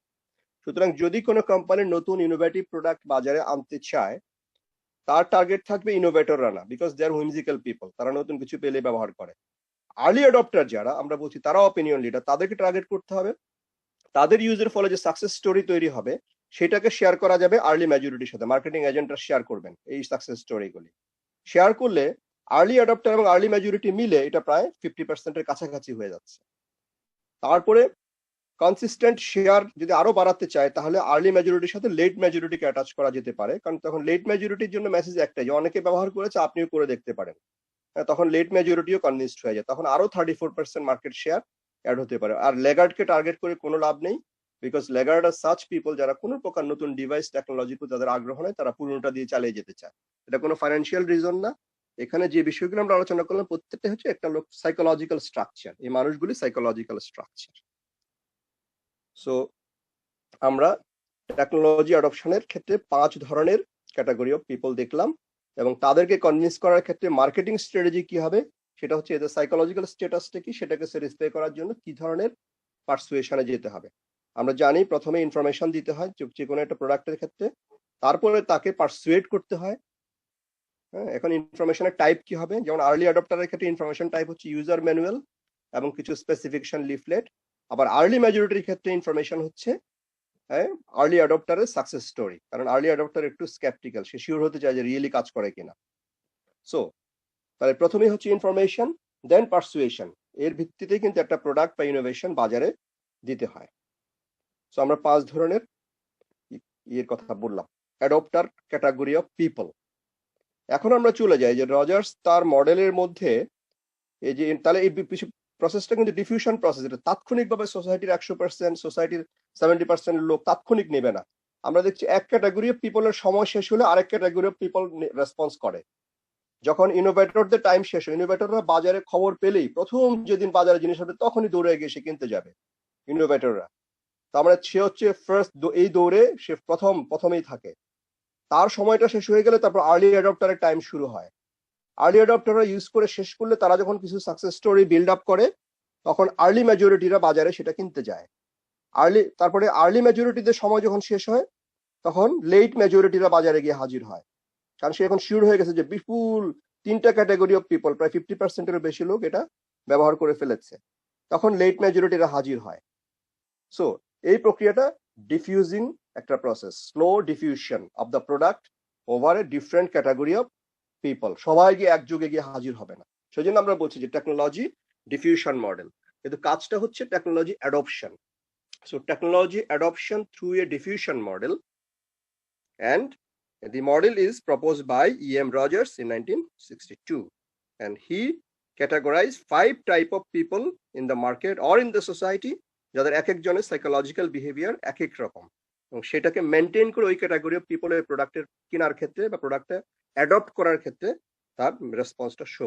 সুতরাং যদি কোনো কোম্পানির নতুন ইনোভেটিভ প্রোডাক্ট বাজারে আনতে চায়, তার টার্গেট থাকবে ইনোভেটররা না, because they R whimsical people, তারা নতুন কিছু পেলে ব্যবহার করে। আর্লি অ্যাডপ্টার যারা আমরা বলছি তারা অপিনিয়ন লিডার, তাদেরকে টার্গেট করতে হবে, তাদের ইউজের ফলে যে সাকসেস স্টোরি তৈরি হবে সেটাকে শেয়ার করা যাবে আর্লি মেজরিটির সাথে। মার্কেটিং এজেন্টরা শেয়ার করবেন এই সাকসেস স্টোরিগুলি, শেয়ার করলে আর্লি অ্যাডপ্টার এবং আর্লি মেজরিটি মিলে এটা প্রায় 50%-এর কাছাকাছি হয়ে যাচ্ছে। তারপরে কনসিস্টেন্ট শেয়ার যদি আরো বাড়াতে চায় তাহলে আর্লি মেজরিটির সাথে লেট মেজরিটিকে অ্যাটাচ করা যেতে পারে, কারণ তখন লেট মেজরিটির জন্য মেসেজ একটাই যে অনেকে ব্যবহার করেছে, আপনিও করে দেখতে পারেন। তখন লেট মেজরিটিও কনভিন্সড হয়ে যায়, তখন আরো 34% মার্কেট শেয়ার অ্যাড হতে পারে। আর লেগার্ডকে টার্গেট করে কোনো লাভ নেই, বিকজ লেগার্ড আর সাচ পিপল যারা কোনো প্রকার নতুন ডিভাইস টেকনোলজি যাদের আগ্রহ নেই, তারা পুরোনোটা দিয়ে চালিয়ে যেতে চায়। এটা কোনো ফাইন্যান্সিয়াল রিজন না, এখানে যে বিষয়গুলো আমরা আলোচনা করলাম প্রত্যেকটা হচ্ছে একটা সাইকোলজিক্যাল স্ট্রাকচার, এই মানুষগুলি সাইকোলজিক্যাল স্ট্রাকচার। সো আমরা টেকনোলজি অ্যাডপশনের ক্ষেত্রে 5 ধরনের ক্যাটাগরি অফ পিপল দেখলাম, এবং তাদেরকে কনভিন্স করার ক্ষেত্রে মার্কেটিং স্ট্র্যাটেজি কি হবে সেটা হচ্ছে এদের সাইকোলজিক্যাল স্ট্যাটাসটা কি সেটাকে স্যাটিসফাই করার জন্য কি ধরনের পারসুয়েশনে যেতে হবে। আমরা জানি প্রথমে ইনফরমেশন দিতে হয় যে কোনো একটা প্রোডাক্টের ক্ষেত্রে, তারপরে তাকে পারসুয়েট করতে হয়। হ্যাঁ, এখন ইনফরমেশনের টাইপ কি হবে, যেমন আর্লি অ্যাডপ্টারের ক্ষেত্রে ইনফরমেশন টাইপ হচ্ছে ইউজার ম্যানুয়াল এবং কিছু স্পেসিফিকেশন লিফলেট। আবার আর্লি মেজরিটির ক্ষেত্রে ইনফরমেশন হচ্ছে আর্লি অ্যাডপ্টারের সাকসেস স্টোরি, কারণ আর্লি অ্যাডপ্টার একটু স্কেপটিক্যাল, সে শিওর হতে চায় যে রিয়েলি কাজ করে কিনা। সো তাহলে প্রথমেই হচ্ছে ইনফরমেশন, দেন পারসুয়েশন, এর ভিত্তিতেই কিন্তু একটা প্রোডাক্ট বা ইনোভেশন বাজারে দিতে হয়। সো আমরা 5 ধরনের ইয়ের কথা বললাম, অ্যাডপ্টার ক্যাটাগরি অফ পিপল। এখন আমরা চলে যাই যে রজার্স তার মডেলের মধ্যে এই যে, তাহলে এই প্রসেসটা কিন্তু ডিফিউশন প্রসেস, এটা তাৎক্ষণিকভাবে সোসাইটির 100%, সোসাইটির 70% লোক তাৎক্ষণিক নেবে না। আমরা দেখছি এক ক্যাটাগরি অফ পিপলের সময় শেষ হলে আরেক ক্যাটাগরি অফ পিপল রেসপন্স করে। যখন ইনোভেটরদের টাইম শেষ হয়, ইনোভেটররা বাজারে খবর পেলেই প্রথম যেদিন বাজারে জিনিস হবে তখনই দৌড়ে গিয়ে সে কিনতে যাবে ইনোভেটররা। তার মানে সে হচ্ছে ফার্স্ট, এই দৌড়ে সে প্রথমেই থাকে। তার সময়টা শেষ হয়ে গেলে তারপর আর্লি অ্যাডপ্টারের টাইম শুরু হয়। আর্লি অ্যাডপ্টাররা ইউজ করে শেষ করলে তারা যখন কিছু সাকসেস স্টোরি বিল্ড আপ করে তখন আর্লি মেজরিটিরা বাজারে সেটা কিনতে যায়। তারপরে আর্লি মেজরিটিদের সময় যখন শেষ হয় তখন লেট মেজরিটিরা বাজারে গিয়ে হাজির হয়, কারণ সে এখন শিওর হয়ে গেছে যে বিপুল 3টা ক্যাটাগরি অফ পিপল, প্রায় 50%-এর বেশি লোক এটা ব্যবহার করে ফেলেছে, তখন লেট মেজরিটিরা হাজির হয়। সো এই প্রক্রিয়াটা ডিফিউজিং একটা process, slow diffusion of the product over a different category of people. সবাই গিয়ে একযোগে গিয়ে হাজির হবে না, সেজন্য আমরা বলছি যে টেকনোলজি ডিফিউশন মডেল, কিন্তু কাজটা হচ্ছে technology adoption. So technology adoption through a diffusion model, and the model is proposed by E.M. Rogers in 1962, and he categorized 5 type of people in the market or in the society যাদের এক একজনের psychological behaviour এক এক রকম, এবং সেটাকে maintain করে ওই ক্যাটাগরি অফ পিপলের প্রোডাক্টের কেনার ক্ষেত্রে বা প্রোডাক্টটা অ্যাডপ্ট করার ক্ষেত্রে তার রেসপন্সটা শো।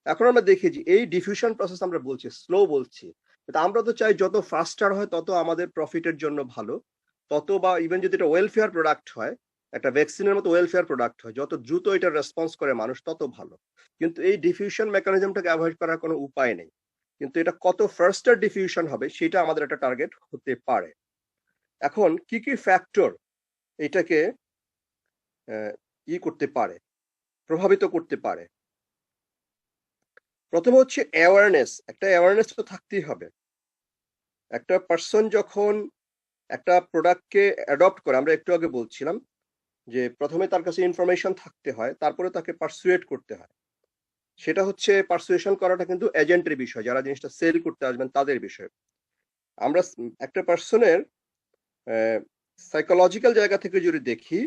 এখন আমরা দেখি যে এই ডিফিউশন প্রসেস আমরা বলছি স্লো বলছি, কিন্তু আমরা তো চাই যত ফাস্টার হয় তত আমাদের প্রফিটের জন্য ভালো, তত, বা ইভেন যদি এটা ওয়েলফেয়ার প্রোডাক্ট হয়, একটা ভ্যাকসিনের মতো ওয়েলফেয়ার প্রোডাক্ট হয়, যত দ্রুত এটা রেসপন্স করে মানুষ তত ভালো। কিন্তু এই ডিফিউশন মেকানিজমটাকে অ্যাভয়েড করার কোনো উপায় নেই, কিন্তু এটা কত ফাস্টার ডিফিউশন হবে সেটা আমাদের একটা টার্গেট হতে পারে। এখন কি কি ফ্যাক্টর এটাকে করতে পারে, প্রভাবিত করতে পারে? প্রথমে হচ্ছে অ্যাওয়ারনেস, একটা অ্যাওয়ারনেস তো থাকতেই হবে। একটা পার্সন যখন একটা প্রোডাক্টকে অ্যাডপ্ট করে, আমরা একটু আগে বলছিলাম যে প্রথমে তার কাছে ইনফরমেশন থাকতে হয়, তারপরে তাকে পারসুয়েট করতে হয়। সেটা হচ্ছে পারসুয়েশন করাটা কিন্তু এজেন্টের বিষয়, যারা জিনিসটা সেল করতে আসবেন তাদের বিষয়। আমরা একটা পার্সনের সাইকোলজিক্যাল জায়গা থেকে যদি দেখি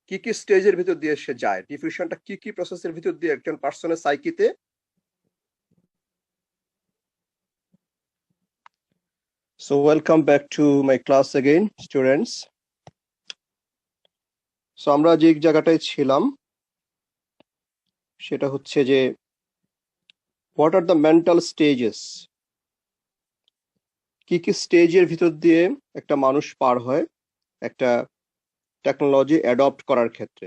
কি কি স্টেজের ভিতর দিয়ে সে যায়, ডিফিউশনটা কি কি প্রসেসের ভিতর দিয়ে একজন পার্সনের সাইকিতে। So welcome back to my class again, students. So আমরা যে জায়গাটায় ছিলাম সেটা হচ্ছে যে what are the mental stages, কি কি স্টেজের ভিতর দিয়ে একটা মানুষ পার হয় একটা টেকনোলজি অ্যাডপ্ট করার ক্ষেত্রে।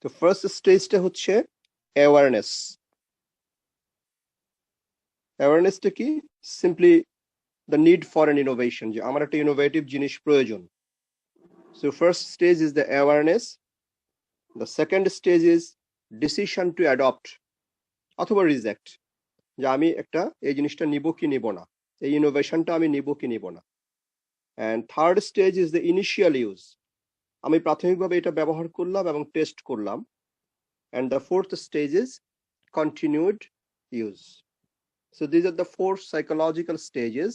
তো ফার্স্ট স্টেজটা হচ্ছে অ্যাওয়ারনেস। অ্যাওয়ারনেসটা কি? Simply the need for an innovation, যে আমার একটা ইনোভেটিভ জিনিস প্রয়োজন। So first stage is the awareness. The second stage is decision two adopt অথবা রিজেক্ট, যে আমি একটা এই জিনিসটা নিব কি নিব না, এই ইনোভেশনটা আমি নিব কি নিব না। And third stage is the initial use, আমি প্রাথমিকভাবে এটা ব্যবহার করলাম এবং টেস্ট করলাম। And the fourth stage is continued use. So these are the 4 psychological stages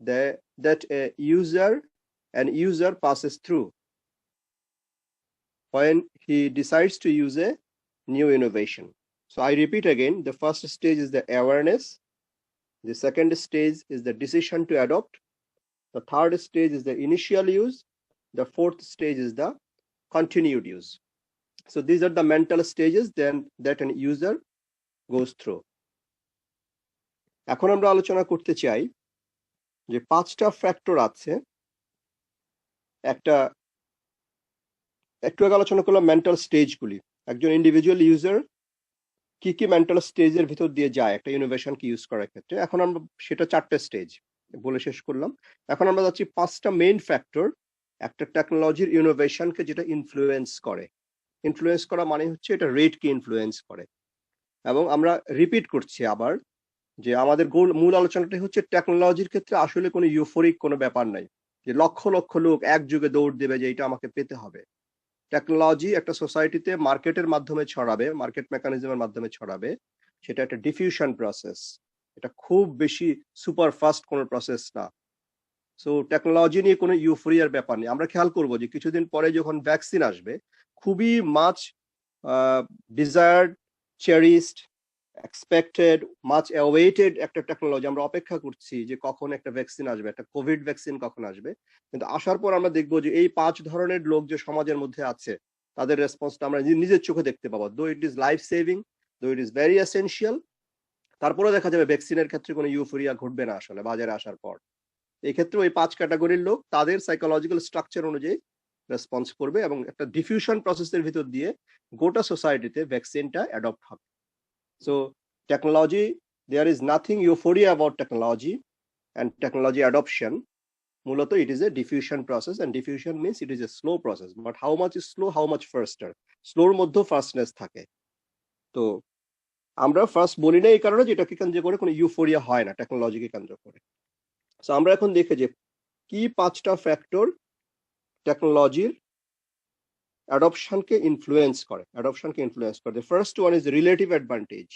that a user passes through when he decides to use a new innovation. So I repeat again, the first stage is the awareness, the second stage is the decision to adopt, the third stage is the initial use, the fourth stage is the continued use. So these are the mental stages then that an user goes through. এখন আমরা আলোচনা করতে চাই যে 5টা factor আছে। একটু আগে আলোচনা করলাম মেন্টাল স্টেজগুলি। একজন ইন্ডিভিজুয়াল ইউজার কি কি মেন্টাল স্টেজের ভিতর দিয়ে যায় একটা ইনোভেশনকে ইউজ করার ক্ষেত্রে। এখন আমরা সেটা 4টে স্টেজ বলে শেষ করলাম। এখন আমরা যাচ্ছি 5টা মেইন ফ্যাক্টর একটা টেকনোলজির ইনোভেশনকে যেটা ইনফ্লুয়েন্স করে। ইনফ্লুয়েন্স করা মানে হচ্ছে এটা রেটকে ইনফ্লুয়েন্স করে। এবং আমরা রিপিট করছি আবার যে আমাদের মূল আলোচনাটা হচ্ছে টেকনোলজির ক্ষেত্রে আসলে কোনো ইউফোরিক কোনো ব্যাপার নাই যে লক্ষ লক্ষ লোক একযোগে দৌড় দেবে যে এটা আমাকে পেতে হবে। টেকনোলজি একটা সোসাইটিতে মার্কেটের মাধ্যমে ছড়াবে, মার্কেট মেকানিজমের মাধ্যমে ছড়াবে, সেটা একটা ডিফিউশন প্রসেস। এটা খুব বেশি সুপার ফাস্ট কোনো প্রসেস না। সো টেকনোলজি নিয়ে কোনো ইউফোরিয়ার ব্যাপার নেই। আমরা খেয়াল করবো যে কিছুদিন পরে যখন ভ্যাকসিন আসবে, খুবই much desired, চেরিস্ট, expected, much awaited একটা টেকনোলজি আমরা অপেক্ষা করছি যে কখন একটা ভ্যাকসিন আসবে, একটা কোভিড ভ্যাকসিন কখন আসবে। কিন্তু আসার পর আমরা দেখবো যে এই 5 ধরনের লোক যে সমাজের মধ্যে আছে তাদের রেসপন্সটা আমরা নিজের চোখে দেখতে পাবো। দো ইট ইজ লাইফ সেভিং, দো ইট ইজ ভেরি এসেনশিয়াল, তারপরে দেখা যাবে ভ্যাকসিনের ক্ষেত্রে কোনো ইউফোরিয়া ঘটবে না আসলে বাজারে আসার পর। এই ক্ষেত্রে ওই 5 ক্যাটাগরির লোক তাদের সাইকোলজিক্যাল স্ট্রাকচার অনুযায়ী রেসপন্স করবে এবং একটা ডিফিউশন প্রসেসের ভিতর দিয়ে গোটা সোসাইটিতে ভ্যাকসিনটা অ্যাডপ্ট হবে। So technology, there is nothing euphoria about technology and technology adoption. Mulato, it is a diffusion process, and diffusion means it is a slow process. But how much is slow, how much faster? Slow মধ্যে fastness থাকে। তো আমরা first বলি না এই কারণে যে এটাকে কেন্দ্র করে কোনো ইউফোরিয়া হয় না টেকনোলজিকে কেন্দ্র করে। সো আমরা এখন দেখে যে কি 5টা ফ্যাক্টর টেকনোলজির অ্যাডপশনকে ইনফ্লুয়েন্স করে। The first one is relative advantage.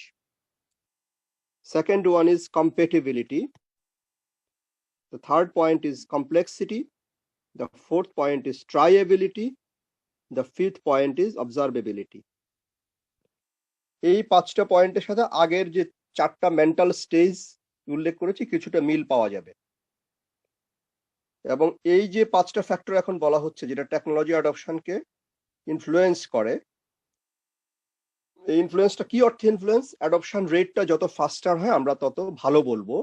Second one is compatibility. The third point is complexity. The fourth point is triability. The fifth point is observability. এই 5টা পয়েন্টের সাথে আগের যে 4টা মেন্টাল স্টেজ উল্লেখ করেছি কিছুটা মিল পাওয়া যাবে। এবং এই যে 5টা ফ্যাক্টর এখন বলা হচ্ছে যেটা টেকনোলজি অ্যাডপশনকে ইনফ্লুয়েন্স করে, এই ইনফ্লুয়েন্সটা কি অর্থে ইনফ্লুয়েন্স? অ্যাডপশন রেটটা যত ফাস্টার হয় আমরা তত ভালো বলবো।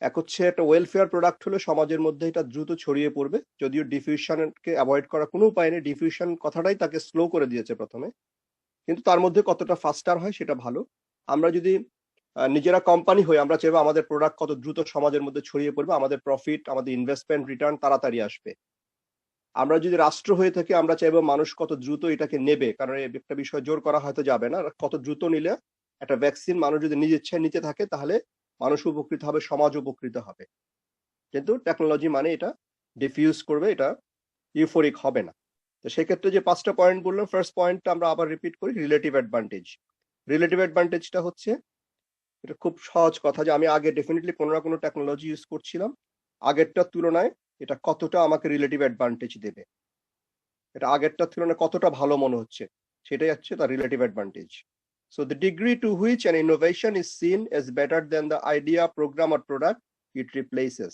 এক হচ্ছে একটা ওয়েলফেয়ার প্রোডাক্ট হলে সমাজের মধ্যে এটা দ্রুত ছড়িয়ে পড়বে, যদিও ডিফিউশনকে অ্যাভয়েড করার কোনো উপায় নেই। ডিফিউশন কথাটাই তাকে স্লো করে দিয়েছে প্রথমে, কিন্তু তার মধ্যে কতটা ফাস্টার হয় সেটা ভালো। আমরা যদি নিজেরা কোম্পানি হই আমরা চাইবো আমাদের প্রোডাক্ট কত দ্রুত সমাজের মধ্যে ছড়িয়ে পড়বে, আমাদের প্রফিট, আমাদের ইনভেস্টমেন্ট রিটার্ন তাড়াতাড়ি আসবে। আমরা যদি রাষ্ট্র হয়ে থাকি আমরা চাইবো মানুষ কত দ্রুত এটাকে নেবে, কারণ একটা বিষয় জোর করা হয়তো যাবে না, কত দ্রুত নিলে একটা ভ্যাকসিন মানুষ যদি নিজের ইচ্ছায় নিতে থাকে তাহলে মানুষ উপকৃত হবে, সমাজ উপকৃত হবে। কিন্তু টেকনোলজি মানে এটা ডিফিউজ করবে, এটা ইউফোরিক হবে না। তো সেক্ষেত্রে যে 5টা পয়েন্ট বললাম, ফার্স্ট পয়েন্টটা আমরা আবার রিপিট করি, রিলেটিভ অ্যাডভান্টেজ। রিলেটিভ অ্যাডভান্টেজটা হচ্ছে এটা খুব সহজ কথা যে আমি আগে ডেফিনেটলি কোনো না কোনো টেকনোলজি ইউজ করছিলাম, আগেরটার তুলনায় এটা কতটা আমাকে রিলেটিভ অ্যাডভান্টেজ দেবে, এটা আগেরটার তুলনায় কতটা ভালো মনে হচ্ছে, সেটাই হচ্ছে তার relative advantage. So the degree to which an innovation is seen as better than the idea, program or product it replaces.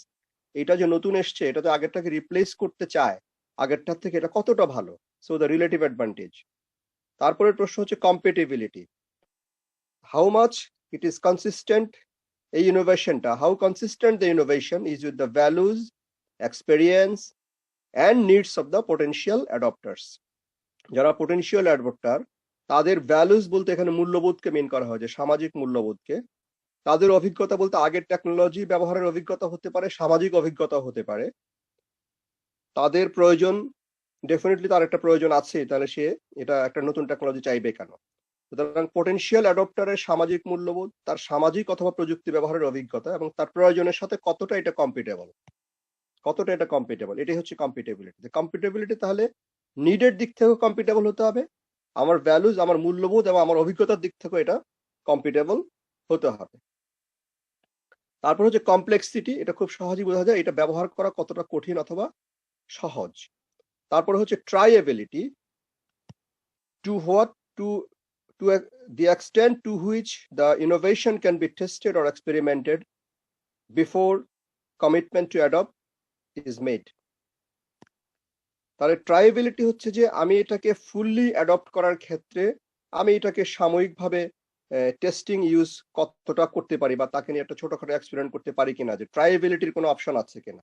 এটা যে নতুন এসছে এটা তো আগেরটাকে রিপ্লেস করতে চায়, আগেরটার থেকে এটা কতটা ভালো। So the relative advantage. তারপরের প্রশ্ন হচ্ছে compatibility. How much it is consistent, এই ইনোভেশনটা how consistent the innovation is with the values, experience and needs of the potential adopters. যারা পোটেনশিয়াল অ্যাডপ্টার তাদের ভ্যালুজ বলতে এখানে মূল্যবোধকে মেন করা হয়েছে, সামাজিক মূল্যবোধকে। তাদের অভিজ্ঞতা বলতে আগের টেকনোলজি ব্যবহারের অভিজ্ঞতা হতে পারে, সামাজিক অভিজ্ঞতা হতে পারে। তাদের প্রয়োজন, ডেফিনেটলি তার একটা প্রয়োজন আছে, তাহলে সে এটা একটা নতুন টেকনোলজি চাইবে কেন। সুতরাং পোটেনশিয়াল অ্যাডপ্টারের সামাজিক মূল্যবোধ, তার সামাজিক অথবা প্রযুক্তি ব্যবহারের অভিজ্ঞতা এবং তার প্রয়োজনের সাথে কতটা এটা কম্পিটেবল, এটাই হচ্ছে কম্পিটেবিলিটি। কম্পিটেবিলিটি তাহলে নিডের দিক থেকেও কম্পিটেবল হতে হবে, আমার ভ্যালুজ, আমার মূল্যবোধ এবং আমার অভিজ্ঞতার দিক থেকেও এটা কম্পিটেবল হতে হবে। তারপর হচ্ছে কমপ্লেক্সিটি, এটা খুব সহজেই বোঝা যায় এটা ব্যবহার করা কতটা কঠিন অথবা সহজ। তারপর হচ্ছে ট্রাইএবিলিটি, two the extent to which the innovation can be tested or experimented before commitment to adopt is made. তাহলে ট্রাইএবিলিটি হচ্ছে যে আমি এটাকে ফুললি অ্যাডপ্ট করার ক্ষেত্রে আমি এটাকে সাময়িকভাবে টেস্টিং ইউজ কতটা করতে পারি বা তাকে নিয়ে একটা ছোটখাটো এক্সপেরিমেন্ট করতে পারি কিনা, যে ট্রাইএবিলিটির কোনো অপশন আছে কিনা।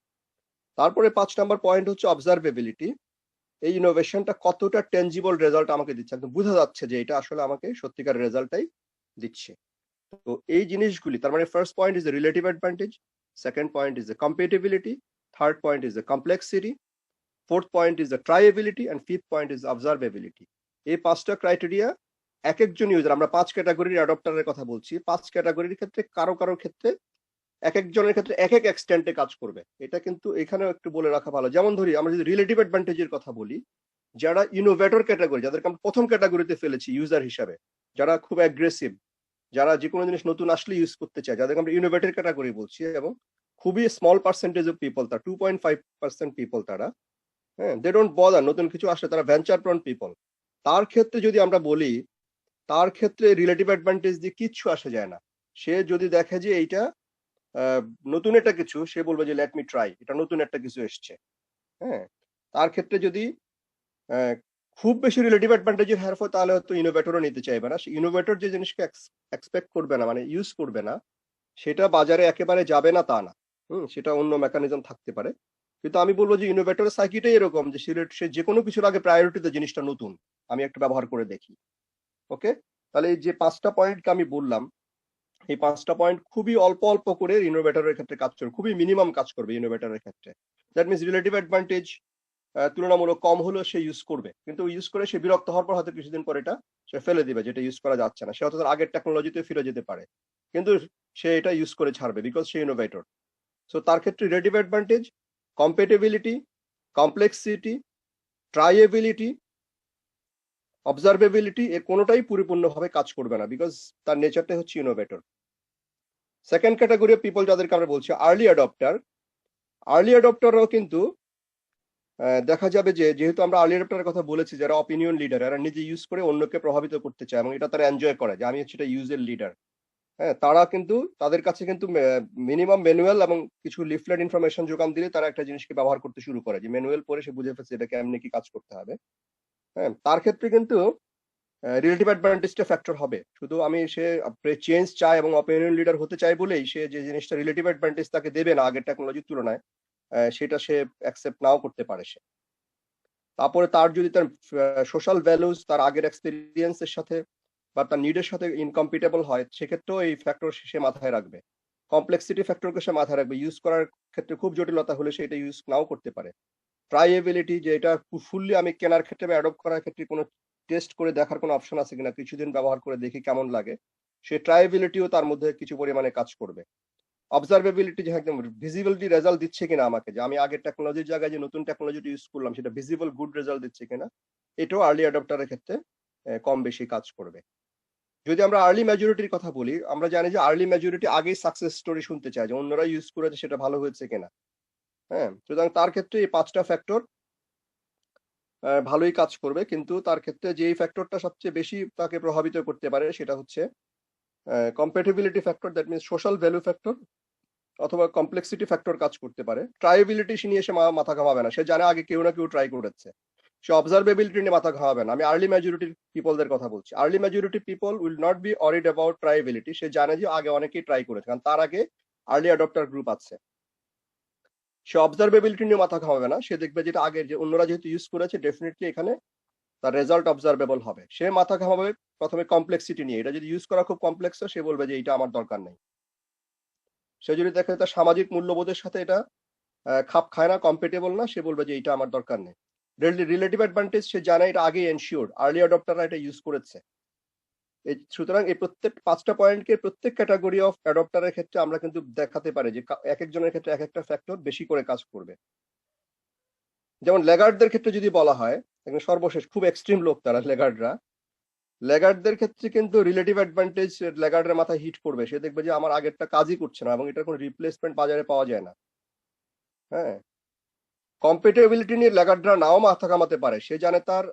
তারপরে 5 নাম্বার পয়েন্ট হচ্ছে অবজারভেবিলিটি। এই ইনোভেশনটা কতটা টেনজিবল রেজাল্ট আমাকে দিচ্ছে, একদম বোঝা যাচ্ছে যে এটা আসলে আমাকে সত্যিকার রেজাল্টটাই দিচ্ছে। তো এই জিনিসগুলি, তার মানে first point is the relative advantage, second point is the compatibility, third point is the complexity, fourth point is the trialability and fifth point is observability. এই 5টা ক্রাইটেরিয়া এক একজন ইউজার, আমরা 5 ক্যাটাগরির অ্যাডপ্টারের কথা বলছি, 5 ক্যাটাগরির ক্ষেত্রে কারো কারো ক্ষেত্রে এক একজনের ক্ষেত্রে এক এক এক্সটেন্টে কাজ করবে। এটা কিন্তু এখানেও একটু বলে রাখা ভালো। যেমন ধরি আমরা যদি রিলেটিভ অ্যাডভান্টেজের কথা বলি, যারা ইনোভেটর ক্যাটাগরি, যাদেরকে আমরা প্রথম ক্যাটাগরিতে ফেলেছি ইউজার হিসাবে, যারা খুব অ্যাগ্রেসিভ, যারা যে কোনো জিনিস নতুন আসলে ইউজ করতে চায়, যাদেরকে আমরা ইনোভেটর ক্যাটাগরি বলছি, এবং খুবই স্মল পার্সেন্টেজ অফ পিপল, তার 2.5% পিপল তারা, হ্যাঁ, দে ডোন্ট বদার নতুন কিছু আসলে, তারা ভেঞ্চার প্রন পিপল। তার ক্ষেত্রে যদি আমরা বলি, তার ক্ষেত্রে রিলেটিভ অ্যাডভান্টেজ দিয়ে কিচ্ছু আসে যায় না। সে যদি দেখে যে এইটা নতুন একটা কিছু, সে বলবে যে লেট মি ট্রাই, এটা নতুন একটা কিছু এসছে। হ্যাঁ, তার ক্ষেত্রে যদি খুব বেশি রিলেটিভ অ্যাডভান্টেজের হেরফের, তাহলে হয়তো ইনোভেটরও নিতে চাইবে না। ইনোভেটর যে জিনিসকে এক্সপেক্ট করবে না, মানে ইউজ করবে না, সেটা বাজারে একেবারে যাবে না তা না। সেটা অন্য মেকানিজম থাকতে পারে। কিন্তু আমি বলবো যে ইনোভেটরের সাইকিটাই এরকম যে সে যে কোনো কিছুর আগে প্রায়োরিটিতে জিনিসটা নতুন, আমি একটু ব্যবহার করে দেখি। ওকে, তাহলে এই যে 5টা পয়েন্টকে আমি বললাম, এই 5টা পয়েন্ট খুবই অল্প অল্প করে ইনোভেটরের ক্ষেত্রে কাজ করবে, খুবই মিনিমাম কাজ করবে ইনোভেটরের ক্ষেত্রে। দ্যাট মিনস রিলেটিভ অ্যাডভান্টেজ তুলনামূলক কম হলেও সে ইউজ করবে, কিন্তু ইউজ করে সে বিরক্ত হওয়ার পর হয়তো কিছুদিন পর এটা সে ফেলে দিবে, যেটা ইউজ করা যাচ্ছে না। সে হয়তো তার আগের টেকনোলজিতে ফিরে যেতে পারে, কিন্তু সে এটা ইউজ করে ছাড়বে, বিকজ সে ইনোভেটর। সো তার ক্ষেত্রে relative advantage, compatibility, complexity, trialability, observability, এর কোনোটাই পরিপূর্ণভাবে কাজ করবে না, বিকজ তার নেচারটাই হচ্ছে innovator. Second category of people যাদেরকে আমরা বলছি আর্লি অ্যাডপ্টার। আর্লি অ্যাডপ্টাররাও কিন্তু দেখা যাবে যে, যেহেতু আমরা আর্লি অ্যাডপ্টারের কথা বলেছি, যারা অপিনিয়ন লিডার, এরা নিজে ইউজ করে অন্যকে প্রভাবিত করতে চায় এবং এটা তারা এনজয় করে যে আমি হচ্ছে এটা ইউজের লিডার। হ্যাঁ, তারা কিন্তু তাদের কাছে কিন্তু মিনিমাম ম্যানুয়াল এবং কিছু লিফলেট ইনফরমেশন যোগান দিলে তারা একটা জিনিসকে ব্যবহার করতে শুরু করে, যে ম্যানুয়াল পড়ে সে বুঝে ফেলছে এটা কেমনি কি কাজ করতে হবে। হ্যাঁ, তার ক্ষেত্রে কিন্তু রিলেটিভ অ্যাডভান্টেজটা ফ্যাক্টর হবে। শুধু আমি সে চেঞ্জ চায় এবং অপিনিয়ন লিডার হতে চায় বলেই সে যে জিনিসটা রিলেটিভ অ্যাডভান্টেজ তাকে দেবে না আগের টেকনোলজির তুলনায়, সেটা সে অ্যাকসেপ্ট নাও করতে পারে সে। তারপরে তার যদি তার সোশ্যাল ভ্যালুজ তার আগের এক্সপিরিয়েন্সের সাথে বা তার নিডের সাথে ইনকম্পিটেবল হয়, সেক্ষেত্রেও এই ফ্যাক্টর সে মাথায় রাখবে। কমপ্লেক্সিটি ফ্যাক্টরকে সে মাথায় রাখবে, ইউজ করার ক্ষেত্রে খুব জটিলতা হলে সে এটা ইউজ নাও করতে পারে। ট্রাইএবিলিটি, যে এটা ফুললি আমি কেনার ক্ষেত্রে বা অ্যাডপ্ট করার ক্ষেত্রে কোনো টেস্ট করে দেখার কোনো অপশন আছে কিনা, কিছুদিন ব্যবহার করে দেখি কেমন লাগে, সে ট্রাইএবিলিটিও তার মধ্যে কিছু পরিমাণে কাজ করবে। অবজারভেবিলিটি, যে একদম ভিজিবিলিটি রেজাল্ট দিচ্ছে কিনা আমাকে, যে আমি আগের টেকনোলজির জায়গায় যে নতুন টেকনোলজিটা ইউজ করলাম সেটা ভিজিবল গুড রেজাল্ট দিচ্ছে কিনা, এটাও আর্লি অ্যাডপ্টারের ক্ষেত্রে কম বেশি কাজ করবে। যদি আমরা আর্লি ম্যাজরিটির কথা বলি, আমরা জানি যে আর্লি ম্যাজরিটি আগেই সাকসেস স্টোরি শুনতে চায়, যে অন্যরা ইউজ করেছে সেটা ভালো হয়েছে কিনা। হ্যাঁ, সুতরাং তার ক্ষেত্রে এই 5টা ফ্যাক্টর ভালোই কাজ করবে, কিন্তু তার ক্ষেত্রে যেই ফ্যাক্টরটা সবচেয়ে বেশি তাকে প্রভাবিত করতে পারে সেটা হচ্ছে compatibility factor, that means social value factor, অথবা কমপ্লেক্সিটি ফ্যাক্টর কাজ করতে পারে। ট্রাইএবিলিটি নিয়ে সে মাথা ঘামাবে না, সে জানে আগে কেউ না কেউ ট্রাই করেছে। সে অবজারভেবিলিটি নিয়ে মাথা ঘামাবে না। আমি আর্লি ম্যাজরিটির পিপলদের কথা বলছি। আর্লি ম্যাজরিটি people will not be worried about trialability. সে জানে যে আগে অনেকেই ট্রাই করেছে, কারণ তার আগে আর্লি অ্যাডপ্টার গ্রুপ আছে। সে অবজারভেবিলিটি নিয়ে মাথা ঘামাবে না, সে দেখবে যেটা আগে যে অন্যরা যেহেতু ইউজ করেছে, ডেফিনেটলি এখানে তার রেজাল্ট অবজারভেবল হবে। সে মাথা ঘামাবে প্রথমে কমপ্লেক্সিটি নিয়ে, এটা যদি ইউজ করা খুব কমপ্লেক্স হয় সে বলবে যে এটা আমার দরকার নেই। সে যদি দেখে তার সামাজিক মূল্যবোধের সাথে এটা খাপ খায় না, কম্পেটেবল না, সে বলবে যে এটা আমার দরকার নেই। রিলেটিভ অ্যাডভান্টেজ, সে জানে এটা আগে এনশিওর, আর্লি অ্যাডপ্টাররা এটা ইউজ করেছে। সুতরাং এই প্রত্যেক 5টা পয়েন্টকে প্রত্যেক ক্যাটাগরি অফ অ্যাডপ্টারের ক্ষেত্রে আমরা কিন্তু দেখাতে পারি যে এক একজনের ক্ষেত্রে এক একটা ফ্যাক্টর বেশি করে কাজ করবে। যেমন লেগার্ডদের ক্ষেত্রে যদি বলা হয়, একদম সর্বশেষ খুব এক্সট্রিম লোক তারা লেগার্ডদের ক্ষেত্রে কিন্তু রিলেটিভ অ্যাডভান্টেজ লেগার্ডের মাথায় হিট করবে। সে দেখবে যে আমার আগেরটা কাজই করছে না এবং এটার কোনো রিপ্লেসমেন্ট বাজারে পাওয়া যায় না। হ্যাঁ, কম্পেটেবিলিটি নিয়ে লেগার্ডরা নাও মাথা ঘামাতে পারে। সে জানে তার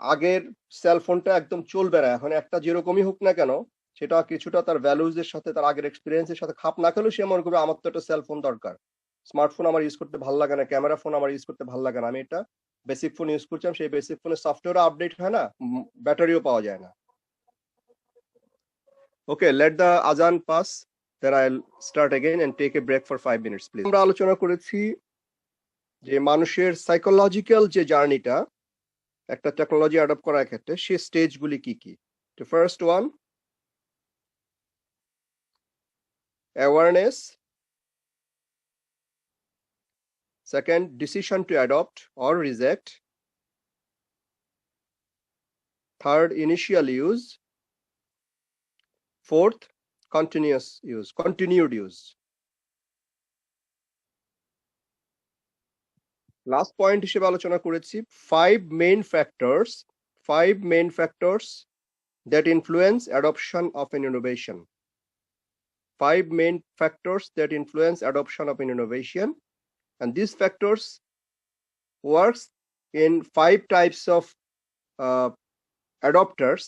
আগের সেলফোনটা একদম চলবে না, এখন একটা যেরকমই হোক না কেন সেটা কিছুটা তার ভ্যালুজের সাথে, তার আগের এক্সপিরিয়েন্সের সাথে খাপ না খেলেও সে মনে করবে আমার তো একটা সেলফোন দরকার। স্মার্টফোন আমার ইউজ করতে ভালো লাগে না, ক্যামেরা ফোন আমার ইউজ করতে ভালো লাগে না, আমি এটা বেসিক ফোন ইউজ করছিলাম, সেই বেসিক ফোনের সফটওয়্যার আপডেট হয় না, ব্যাটারিও পাওয়া যায় না। ওকে, লেট দ্য আজান pass, then I'll start again and take a break for 5 minutes please. আমরা আলোচনা করেছি যে মানুষের সাইকোলজিক্যাল যে জার্নিটা একটা টেকনোলজি অ্যাডপ্ট করার ক্ষেত্রে সেই স্টেজগুলি কি কি। The first one, awareness. Second, decision to adopt or reject. Third, initial use. Fourth, continued use. Last point হিসেবে আলোচনা করেছি five main factors that influence adoption of an innovation. 5 main factors that influence adoption of an innovation, and these factors works in 5 types of adopters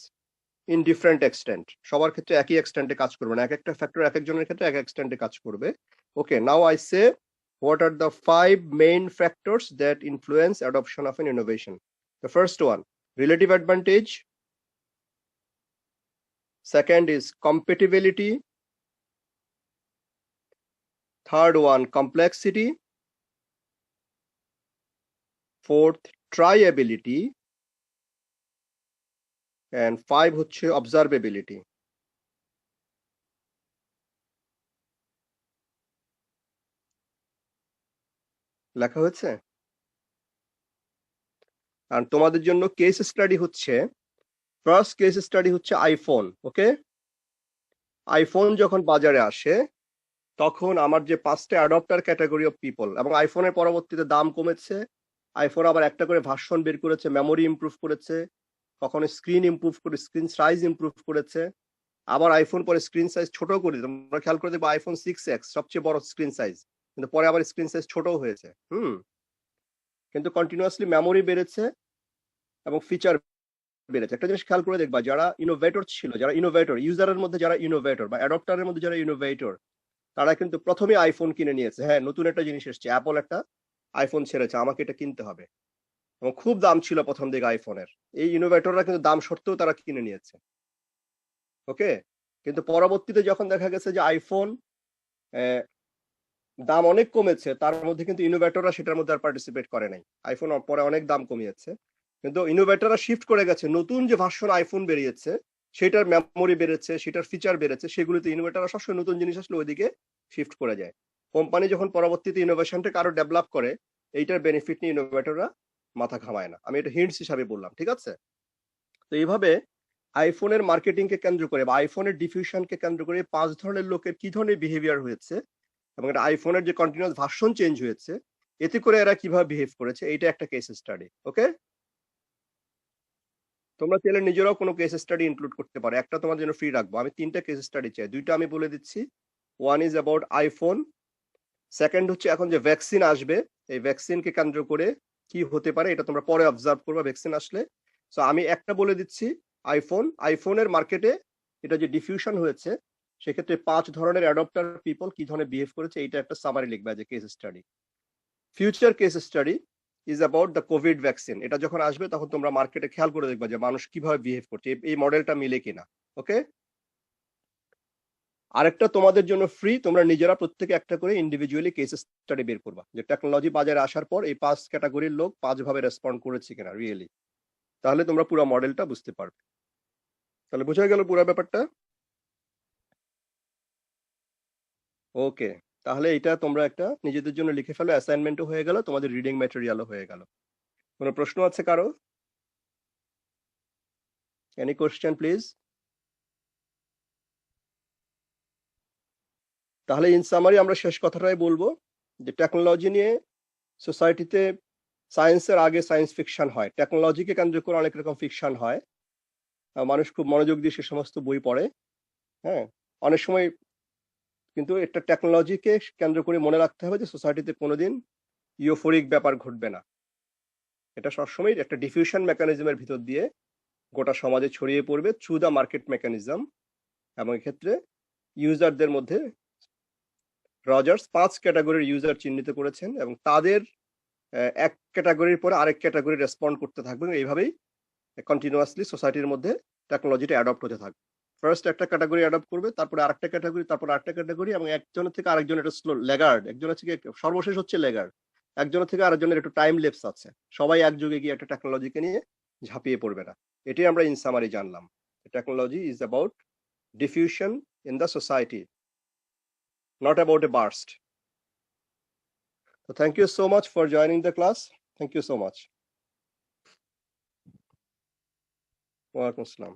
in different extent. সবার ক্ষেত্রে একই এক্সটেন্টে কাজ করবে না, এক একটা ফ্যাক্টর এক একজনের ক্ষেত্রে এক এক্সটেন্টে কাজ করবে। ওকে, নাও I say what are the 5 main factors that influence adoption of an innovation. The first one, relative advantage. Second is compatibility. Third one, complexity. Fourth, triability. And 5 হচ্ছে observability. লেখা হয়েছে? আর তোমাদের জন্য কেস স্টাডি হচ্ছে, ফার্স্ট কেস স্টাডি হচ্ছে iPhone. ওকে, iPhone যখন বাজারে আসে তখন আমার যে 5টা অ্যাডপ্টার ক্যাটাগরি অফ পিপল, এবং আইফোনের পরবর্তীতে দাম কমেছে, আইফোন আবার একটা করে ভার্সন বের করেছে, মেমোরি ইমপ্রুভ করেছে, কখনো স্ক্রিন ইমপ্রুভ করে, স্ক্রিন সাইজ ইমপ্রুভ করেছে, আবার আইফোন পরে স্ক্রিন সাইজ ছোট করে, তোমরা খেয়াল করে দেখবে আইফোন 6X সবচেয়ে বড় স্ক্রিন সাইজ, কিন্তু পরে আবার স্ক্রিন সাইজ ছোট হয়েছে। কিন্তু কন্টিনিউয়াসলি মেমোরি বেড়েছে এবং ফিচার বেড়েছে। একটা জিনিস খেয়াল করে দেখবা, যারা ইনোভেটর ছিল, যারা ইনোভেটর ইউজারের মধ্যে, যারা ইনোভেটর বা অ্যাডপ্টারের মধ্যে যারা ইনোভেটর, তারা কিন্তু প্রথমে আইফোন কিনে নিয়েছে। হ্যাঁ, নতুন একটা জিনিস এসেছে, অ্যাপল একটা আইফোন ছেড়েছে, আমাকে এটা কিনতে হবে, এবং খুব দাম ছিল প্রথম দিকে আইফোনের। এই ইনোভেটররা কিন্তু দাম সত্ত্বেও তারা কিনে নিয়েছে। ওকে, কিন্তু পরবর্তীতে যখন দেখা গেছে যে আইফোন দাম অনেক কমেছে, তার মধ্যে কিন্তু ইনোভেটররা সেটার মধ্যে আর পার্টিসিপেট করে নাই। আইফোন পরে অনেক দাম কমিয়েছে, কিন্তু ইনোভেটররা শিফট করে গেছে, নতুন যে ভার্সন আইফোন বেরিয়েছে সেটার মেমোরি বেড়েছে, সেটার ফিচার বেড়েছে, সেগুলোতে ইনোভেটররা সবসময় নতুন জিনিস আসলে ওইদিকে শিফট করে যায়। কোম্পানি যখন পরবর্তীতে ইনোভেশনটাকে আরো ডেভেলপ করে, এইটার বেনিফিট নিয়ে ইনোভেটররা মাথা ঘামায় না। আমি এটা হিন্টস হিসাবে বললাম, ঠিক আছে? তো এইভাবে আইফোনের মার্কেটিং কে কেন্দ্র করে বা আইফোনের ডিফিউশনকে কেন্দ্র করে 5 ধরনের লোকের কি ধরনের বিহেভিয়ার হয়েছে, এবং এটা আইফোনের যে কন্টিনিউয়াস ভার্সন চেঞ্জ হয়েছে এতে করে এরা কিভাবে বিহেভ করেছে, এইটা একটা কেস স্টাডি। ওকে, তোমরা চাইলে নিজেরাও কোনো কেস স্টাডি ইনক্লুড করতে পারো, একটা তোমার জন্য ফ্রি রাখবো। আমি 3টা কেস স্টাডি চাই, 2টা আমি বলে দিচ্ছি। One is about iPhone, second হচ্ছে এখন যে ভ্যাকসিন আসবে, এই ভ্যাকসিনকে কেন্দ্র করে কি হতে পারে এটা তোমরা পরে অবজার্ভ করবে ভ্যাকসিন আসলে। সো আমি একটা বলে দিচ্ছি, আইফোনের মার্কেটে এটা যে ডিফিউশন হয়েছে সেক্ষেত্রে 5 ধরনের অ্যাডপ্টার পিপল কি ধরনের বিহেভ করেছে, এইটা একটা সামারি লিখবে যে case study. Future case study is about the Covid vaccine, এটা যখন আসবে তখন তোমরা মার্কেটে খেয়াল করে দেখবা যে মানুষ কিভাবে বিহেভ করছে, এই মডেলটা মিলে কিনা। ওকে, আরেকটা তোমাদের জন্য ফ্রি, তোমরা নিজেরা প্রত্যেকে একটা করে ইন্ডিভিজুয়ালি কেস স্টাডি বের করবা যে টেকনোলজি বাজারে আসার পর এই 5 ক্যাটাগরির লোক 5 ভাবে রেসপন্ড করেছে কিনা রিয়েলি, তাহলে তোমরা পুরো মডেলটা বুঝতে পারবে। তাহলে বোঝা গেল পুরো ব্যাপারটা? ওকে, তাহলে এটা তোমরা একটা নিজেদের জন্য লিখে ফেলো, অ্যাসাইনমেন্টও হয়ে গেল, তোমাদের রিডিং ম্যাটেরিয়ালও হয়ে গেল। কোনো প্রশ্ন আছে কারো? Any question please? তাহলে ইন সামারি আমরা শেষ কথাটাই বলবো যে টেকনোলজি নিয়ে সোসাইটিতে সায়েন্সের আগে সায়েন্স ফিকশন হয়, টেকনোলজিকে কেন্দ্র করে অনেক রকম ফিকশন হয়, মানুষ খুব মনোযোগ দিয়ে সে সমস্ত বই পড়ে। হ্যাঁ, অনেক সময় কিন্তু এটা টেকনোলজিকে কেন্দ্র করে মনে রাখতে হবে যে সোসাইটিতে কোনোদিন ইউফোরিক ব্যাপার ঘটবে না, এটা সবসময় একটা ডিফিউশন মেকানিজমের ভিতর দিয়ে গোটা সমাজে ছড়িয়ে পড়বে থ্রু দ্য মার্কেট মেকানিজম, এবং এক্ষেত্রে ইউজারদের মধ্যে রজার্স 5 ক্যাটাগরির ইউজার চিহ্নিত করেছেন এবং তাদের এক ক্যাটাগরির পরে আরেক ক্যাটাগরি রেসপন্ড করতে থাকবে, এইভাবেই কন্টিনিউয়াসলি সোসাইটির মধ্যে টেকনোলজিটা অ্যাডপ্ট হতে থাকবে। ফার্স্ট একটা ক্যাটাগরি অ্যাডপ্ট করবে, তারপরে আরেকটা ক্যাটাগরি, তারপরে আরেকটা ক্যাটাগরি, এবং একজনের থেকে আরেকজন এটা স্লো ল্যাগার্ড, একজনের থেকে সর্বশেষ হচ্ছে ল্যাগার্ড, একজনের থেকে আরেকজনের একটু টাইম লেপস আছে, সবাই একযোগে গিয়ে একটা টেকনোলজিকে নিয়ে ঝাঁপিয়ে পড়বে না। এটাই আমরা ইন সামারি জানলাম। Technology is about diffusion in the society, not about a burst. So thank you so much for joining the class. Thank you so much. Wa alaikum assalam.